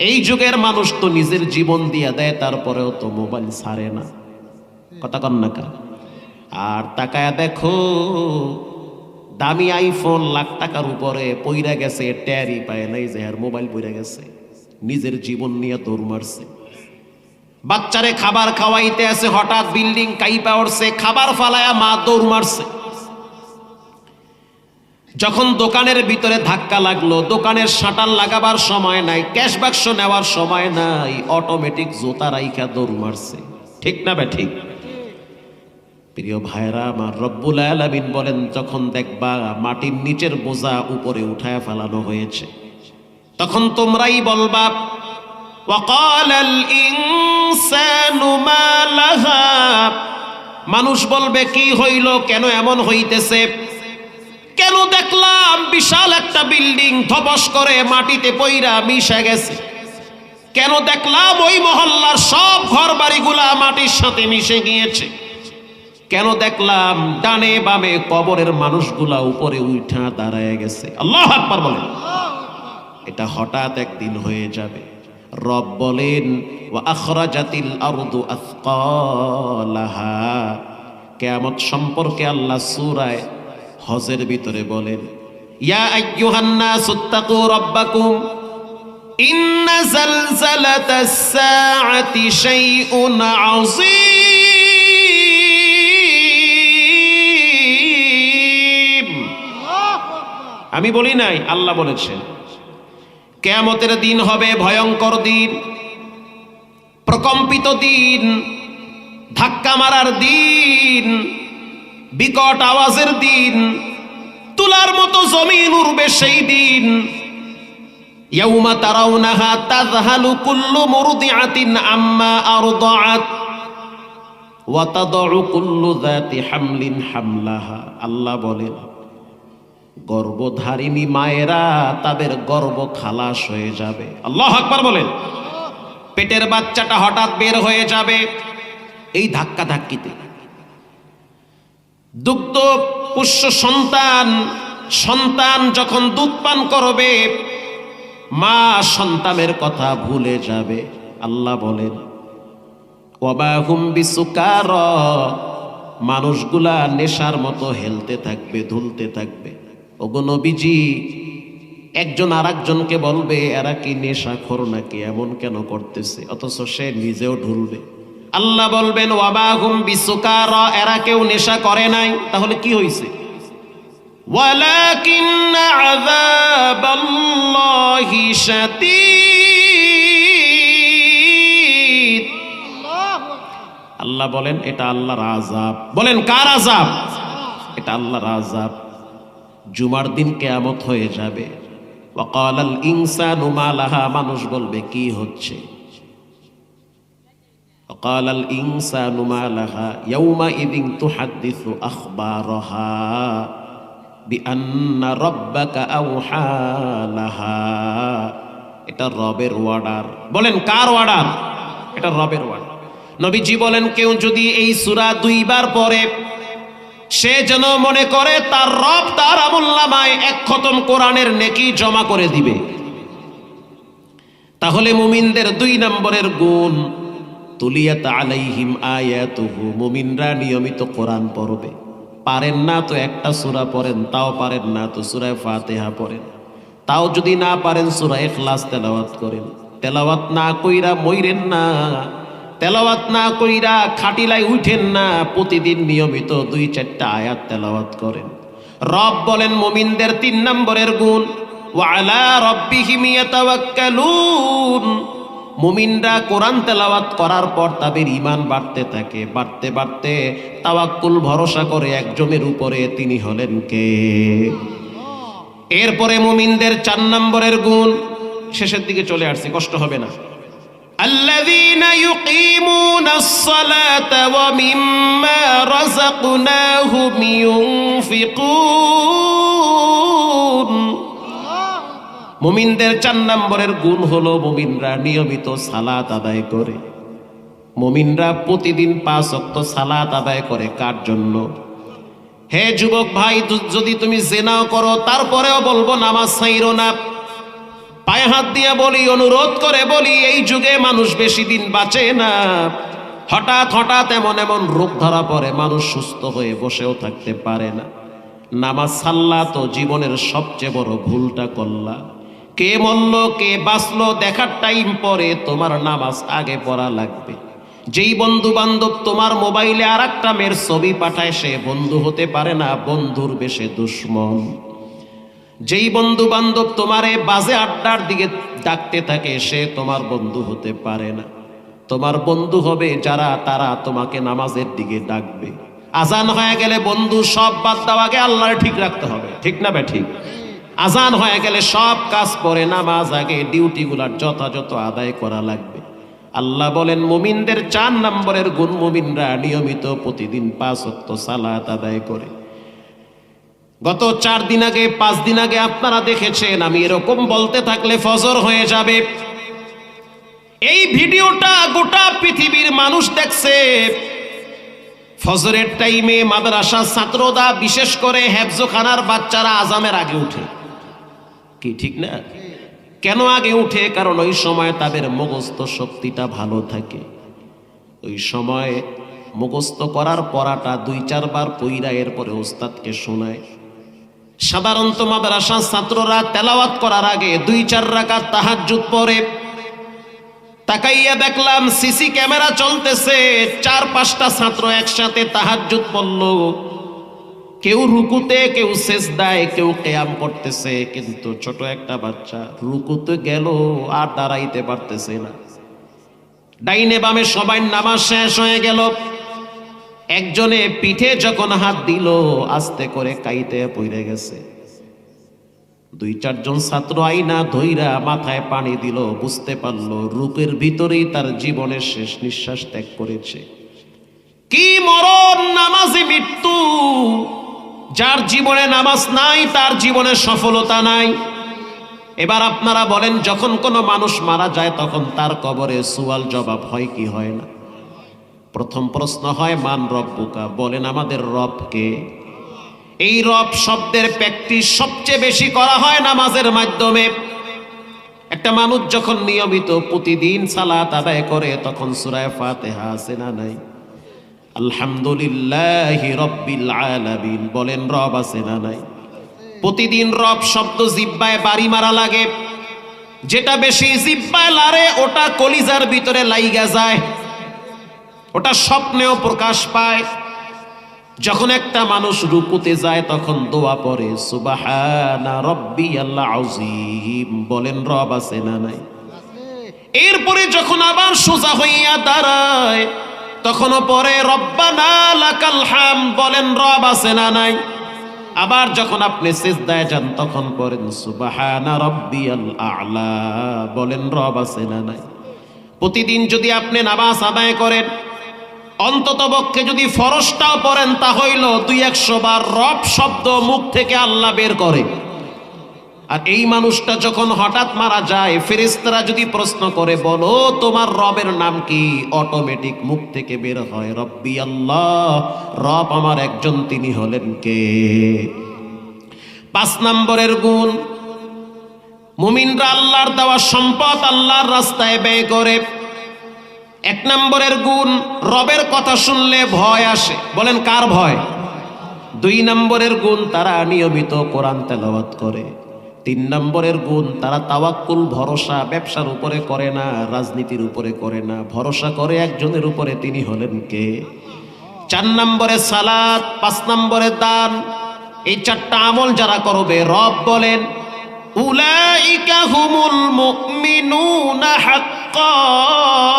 এই যুগের মানুষ তো নিজের জীবন দিয়া দেয়, তারপরেও তো মোবাইল ছাড়ে না, কথা কন না কেন? আর তাকায়া দেখো দামি আইফোন লাখ টাকার উপরে পইরা গেছে, ট্যারি পায় নাই যে আর মোবাইল পইরা গেছে, নিজের জীবন নিয়ে দৌড় মারছে। বাচ্চারে খাবার খাওয়াইতে আছে, হঠাৎ বিল্ডিং কাইপা উঠছে, খাবার ফালায়া মা দৌড় মারছে। যখন দোকানের ভিতরে ধাক্কা লাগলো, দোকানের শাটার লাগাবার সময় নাই, ক্যাশ বাক্স নেওয়ার সময় নাই, অটোমেটিক জুতা রাইখা দৌড় মারছে। ঠিক না বে ঠিক? প্রিয় ভাইরা আমার, রব্বুল আলামিন বলেন যখন দেখবা মাটির নিচের বোঝা উপরে উঠায় ফেলানো হয়েছে, তখন তোমরাই বলবা ওয়াকালাল ইনসানু মা লাহা, মানুষ বলবে কি হইল, কেন এমন হইতেছে, কেন দেখলাম বিশাল একটা বিল্ডিং ধবস করে মাটিতে পইরা মিশে গেছে, কেন দেখলাম ওই মহল্লার সব ঘর বাড়িগুলা মাটির সাথে মিশে গিয়েছে, কেন দেখলাম ডানে বামে কবরের মানুষগুলা উপরে উঠা দাঁড়ায় গেছে। আল্লাহু আকবার বলেন। এটা হঠাৎ একদিন হয়ে যাবে। রব বলেন ওয়া আখরাজাতিল আরদু আথকালাহা, কিয়ামত সম্পর্কে আল্লাহ সূরা হজের ভিতরে বলেন ইয়া আইয়ুহান নাসুত্তাকু রাব্বাকুম ইন্না জালজালাতাস সাআতি শাইউন আযীম। আমি বলি নাই, আল্লাহ বলেছেন কিয়ামতের দিন হবে ভয়ঙ্কর দিন, প্রকম্পিত দিন, ধাক্কা মারার দিন, বিকট আওয়াজের দিন, তুলার মতো জমিন উড়বে সেই দিন। ইয়াউমা তারাউনাহা তাযহালু কুল্লু মুরদিআতিন আম্মা আরদাআত ওয়া তাদউ কুল্লু যাতি হামলিন হামলাহা। আল্লাহ বলেন গর্ভধারিণী মায়েরা তাদের গর্ভ খালাস হয়ে যাবে। আল্লাহু আকবার বলেন। পেটের বাচ্চাটা হঠাৎ বের হয়ে যাবে এই ধাক্কা ধাক্কিতে। দুগ্ধ পুষ্য সন্তান যখন দুধ পান করবে, মা সন্তানের কথা ভুলে যাবে। আল্লাহ বলেন ওয়ামা হুম বিসুকারা, মানুষগুলা নেশার মতো হেলতে থাকবে, ধুলতে থাকবে। ওগো নবীজি, একজন আরেকজনকে বলবে এরা কি নেশাখোর নাকি, এমন কেন করতেছে, অথচ সে নিজেও ঢুলবে। আল্লাহ বলবেন ওয়ামা হুম বিসুকারা, এরা কেউ নেশা করে নাই, তাহলে কি হইছে? ওয়ালাকিন্না আযাবাল্লাহি শাদীদ। আল্লাহ বলেন এটা আল্লাহর আযাব। বলেন কার আযাব? এটা আল্লাহর আযাব। জুমার দিন কিয়ামত হয়ে যাবে। ওয়াকালাল ইনসানু মা লাহা, মানুষ বলবে কি হচ্ছে। ওয়াকালাল ইনসানু মা লাহা ইয়াউমাইযিন তুহাদ্দিসু আখবারাহা বিআন্না রাব্বাকা আওহা লাহা। এটা রবের অর্ডার। বলেন কার অর্ডার? এটা রবের অর্ডার। নবীজি বলেন কেউ যদি এই সূরা 2 বার পড়ে, সে যেন মনে করে তার রব তার আমলনামায় 1 খতম কোরআনের নেকি জমা করে দিবে। তাহলে মুমিনদের 2 নম্বরের গুণ, তুলিয়াত আলাইহিম আয়াতুহু, মুমিনরা নিয়মিত কোরআন পড়বে। পারেন না তো একটা সূরা পড়েন, তাও পারেন না তো সূরা ফাতিহা পড়েন, তাও যদি না পারেন সূরা ইখলাস তেলাওয়াত করেন। তেলাওয়াত না কইরা মইরেন না, তেলাওয়াত না কইরা খাটিলাই উঠেন না, প্রতিদিন নিয়মিত 2-4টা আয়াত তেলাওয়াত করেন। রব বলেন মুমিনদের 3 নম্বরের গুণ ওয়া আলা রাব্বিহিম ইয়াতাওয়াক্কালুন, মুমিনরা কোরআন তেলাওয়াত করার পর তাদের ঈমান বাড়তে থাকে, বাড়তে বাড়তে তাওয়াক্কুল ভরসা করে একজনের উপরে, তিনি হলেন কে? এরপরে মুমিনদের 4 নম্বরের গুণ, শেষের দিকে চলে আসছে, কষ্ট হবে না। আল্লাযীনা ইউকীমুনাস সালাতা ওয়া মিম্মা রাযাকনাহুম ইউনফিকুন। মুমিনদের 4 নম্বরের গুণ হলো মুমিনরা নিয়মিত সালাত আদায় করে। মুমিনরা প্রতিদিন 5 ওয়াক্ত সালাত আদায় করে। কার জন্য? হে যুবক ভাই, যদি তুমি জিনাও করো তারপরেও বলবো নামাজ ছাইরো না। পায়ে হাত দিয়ে বলি, অনুরোধ করে বলি, এই যুগে মানুষ বেশি দিন বাঁচে না। হঠাৎ হঠাৎ এমন এমন রোগ ধরা পড়ে, মানুষ সুস্থ হয়ে বসেও থাকতে পারে না। নামাজ ছাড়লা তো জীবনের সবচেয়ে বড় ভুলটা করলা। কে মরল কে বাঁচলো দেখার টাইম পরে, তোমার নামাজ আগে পড়া লাগবে। যেই বন্ধু বান্ধব তোমার মোবাইলে আর একটা মেয়ের ছবি পাঠায়, সে বন্ধু হতে পারে না, বন্ধুর বেশে দুশ্মন। যেই বন্ধু বান্ধব তোমারে বাজে আড্ডার দিকে ডাকতে থাকে, সে তোমার বন্ধু হতে পারে না। তোমার বন্ধু হবে যারা, তারা তোমাকে নামাজের দিকে ডাকবে। আজান হয়ে গেলে বন্ধু সব বাদ দাও, আগে আল্লাহর ঠিক রাখতে হবে, ঠিক না ঠিক? আজান হয়ে গেলে সব কাজ পরে, নামাজ আগে, ডিউটিগুলার যথাযথ আদায় করা লাগবে। আল্লাহ বলেন মুমিনদের 4 নম্বরের গুণ, মুমিনরা নিয়মিত প্রতিদিন 5 ওয়াক্ত সালাত আদায় করে। গত 4 দিন আগে 5 দিন আগে আপনারা দেখেছেন, আমি এরকম বলতে থাকলে ফজর হয়ে যাবে। এই ভিডিওটা গোটা পৃথিবীর মানুষ দেখছে। ফজরের টাইমে মাদ্রাসার ছাত্ররা, বিশেষ করে হেফজখানার বাচ্চারা আজানের আগে উঠে। কি ঠিক না? কেন আগে উঠে? কারণ ওই সময় তাদের মুখস্থ শক্তিটা ভালো থাকে। ওই সময় মুখস্থ করার পড়াটা 2-4 বার পইরা এরপরে ওস্তাদকে শোনায়। সাধারণত মাদ্রাসার ছাত্ররা তেলাওয়াত করার আগে 2-4 রাকাত তাহাজ্জুদ পড়ে। তাকাইয়া দেখলাম সিসি ক্যামেরা চলতেছে, 4-5টা ছাত্র একসাথে তাহাজ্জুদ পড়ল। কেউ রুকুতে, কেউ সেজদায়, কেউ কিয়াম করতেছে। কিন্তু ছোট একটা বাচ্চা রুকুতে গেল আর দাঁড়াইতে পারতেছে না। ডাইনে বামে সবাই নামাজ শেষ হয়ে গেল। একজনে পিঠে যখন হাত দিল, আস্তে করে কাইতে পড়ে গেছে। 2-4 জন ছাত্র আইনা ধইরা মাথায় পানি দিল, বুঝতে পারলো রূপের ভিতরেই তার জীবনের শেষ নিঃশ্বাস ত্যাগ করেছে। কি মরণ! নামাজে মৃত্যু। যার জীবনে নামাজ নাই, তার জীবনে সফলতা নাই। এবার আপনারা বলেন, যখন কোনো মানুষ মারা যায় তখন তার কবরে সুয়াল জবাব হয় কি হয় না? প্রথম প্রশ্ন হয় মান রব্বুকা, বলেন আমাদের রব কে? এই রব শব্দের প্র্যাকটিস সবচেয়ে বেশি করা হয় নামাজের মাধ্যমে। একটা মানুষ যখন নিয়মিত প্রতিদিন সালাত আদায় করে, তখন সূরা ফাতিহা আছে না নাই? আলহামদুলিল্লাহি রাব্বিল আলামিন বলেন, রব আছে না নাই? প্রতিদিন রব শব্দ জিহ্বায় বাড়ি মারা লাগে। যেটা বেশি জিহ্বায় লারে, ওটা কলিজার ভিতরে লাইগা যায়, ওটা স্বপ্নেও প্রকাশ পায়। যখন একটা মানুষ রুকুতে যায়, তখন দোয়া পড়ে সুবহানা রাব্বিয়াল আযীম, বলেন রব আছে না নাই? এরপরে যখন আবার সোজা হইয়া দাঁড়ায়, তখনও পরে রব্বানা লাকাল হামদ, বলেন রব আছে না নাই? আবার যখন আপনি সিজদায় যান, তখন পড়েন সুবহানা রাব্বিয়াল আ'লা, বলেন রব আছে না নাই? প্রতিদিন যদি আপনি নামাজ আদায় করেন, অন্তত পক্ষে যদি ফরজটাও পড়েন, তা হইল 200 বার রব শব্দ মুখ থেকে আল্লাহ বের করে। আর এই মানুষটা যখন হঠাৎ মারা যায়, ফেরেশতারা যদি প্রশ্ন করে, বলো তোমার রবের নাম কি? অটোমেটিক মুখ থেকে বের হয় রব্বি আল্লাহ, রব আমার একজন, তিনি হলেন কে? 5 নম্বরের গুণ, মুমিনরা আল্লাহর দেওয়া সম্পদ আল্লাহর রাস্তায় ব্যয় করে। 1 নম্বরের গুণ, রবের কথা শুনলে ভয় আসে, বলেন কার ভয়? 2 নম্বরের গুণ, তারা নিয়মিত কোরআন তেলাওয়াত করে। 3 নম্বরের গুণ, তারা তাওয়াক্কুল ভরসা ব্যবসার উপরে করে না, রাজনীতির উপরে করে না, ভরসা করে একজনের উপরে, তিনি হলেন কে? 4 নম্বরে সালাত, 5 নম্বরে দান। এই 4টা আমল যারা করবে, রব বলেন উলাইকা হুমুল মুমিনুনা হাক্কান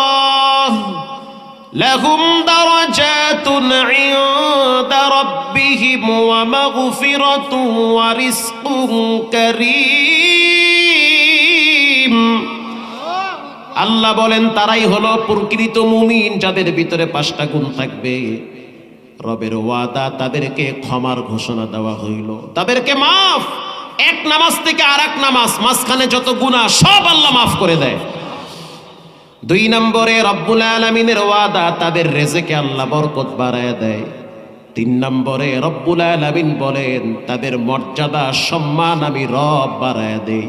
লাহুম দারাজাতুন ইনদা রাব্বিহিম ওয়া মাগফিরাতুন ওয়া রিজকুন কারীম। আল্লাহ বলেন তারাই হলো প্রকৃত মুমিন যাদের ভিতরে 5টা গুণ থাকবে। রবের ওয়াদা, তাদেরকে ক্ষমার ঘোষণা দেওয়া হইল, তাদেরকে মাফ। এক নামাজ থেকে আরেক নামাজ, মাঝখানে যত গুনাহ সব আল্লাহ মাফ করে দেয়। 2 নম্বরে রব্বুল আলামিনের ওয়াদা, তাদের রিজকে আল্লাহ বরকত বাড়ায় দেয়। 3 নম্বরে রব্বুল আলামিন বলেন তাদের মর্যাদা সম্মান আমি রব বাড়ায় দেই।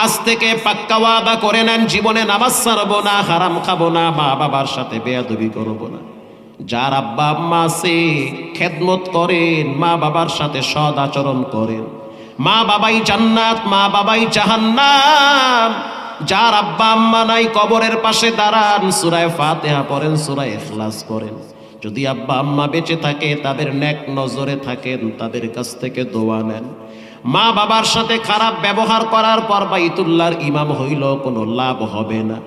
আজ থেকে পাক্কা ওয়াদা করে নেন, জীবনে নামাজ ছাড়বো না, হারাম খাবো না, মা বাবার সাথে বেয়াদবি করবো না। যার আব্বা আম্মা আছে খেদমত করেন, মা বাবার সাথে সৎ আচরণ করেন। মা বাবাই জান্নাত, মা বাবাই জাহান্নাম। যার আব্বা আম্মা নাই কবরের পাশে দাঁড়ান, সূরা ফাতিহা পড়েন, সূরা ইখলাস করেন। যদি আব্বা আম্মা বেঁচে থাকে, তাদের নেক নজরে থাকেন, তাদের কাছ থেকে দোয়া নেন। মা বাবার সাথে খারাপ ব্যবহার করার পর বাইতুল্লাহর ইমাম হইল কোনো লাভ হবে না।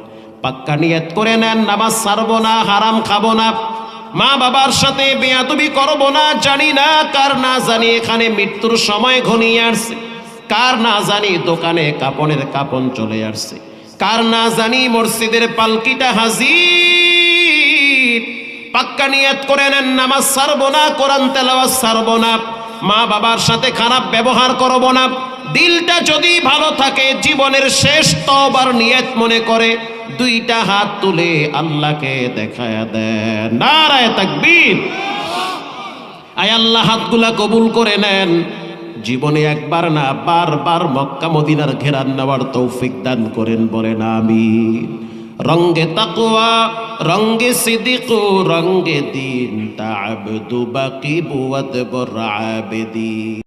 পাক্কা নিয়ত করে নেন, নামাজ ছাড়বো না, হারাম খাবো না, মা বাবার সাথে বেয়াদবি করবো না। জানি না কার না জানি এখানে মৃত্যুর সময় ঘনিয়ে আসছে, কার না জানি দোকানে কাপড়ের কাপন চলে আসছে, কার না জানি মসজিদের পালকিটা হাজির। পাক্কা নিয়ত করে নেন, নামাজ ছাড়বো না, কোরআন তেলাওয়াত ছাড়বো না, মা বাবার সাথে খারাপ ব্যবহার করব না। দিলটা যদি ভালো থাকে, জীবনের শেষ তওবার নিয়ত মনে করে 2টা হাত তুলে আল্লাহকে দেখায়া দেন, নারায়ে তাকবীর। আয় আল্লাহ হাতগুলা কবুল করে নেন। জীবনে একবার না বারবার মক্কা মদিনার ঘেরান নেওয়ার তৌফিক দান করেন, বলেন আমিন। রঙ্গে তাকওয়া, রঙ্গে সিদিক, রঙ্গে দিন, তা'আবদু বাকি বুয়াদ বর আবেদি।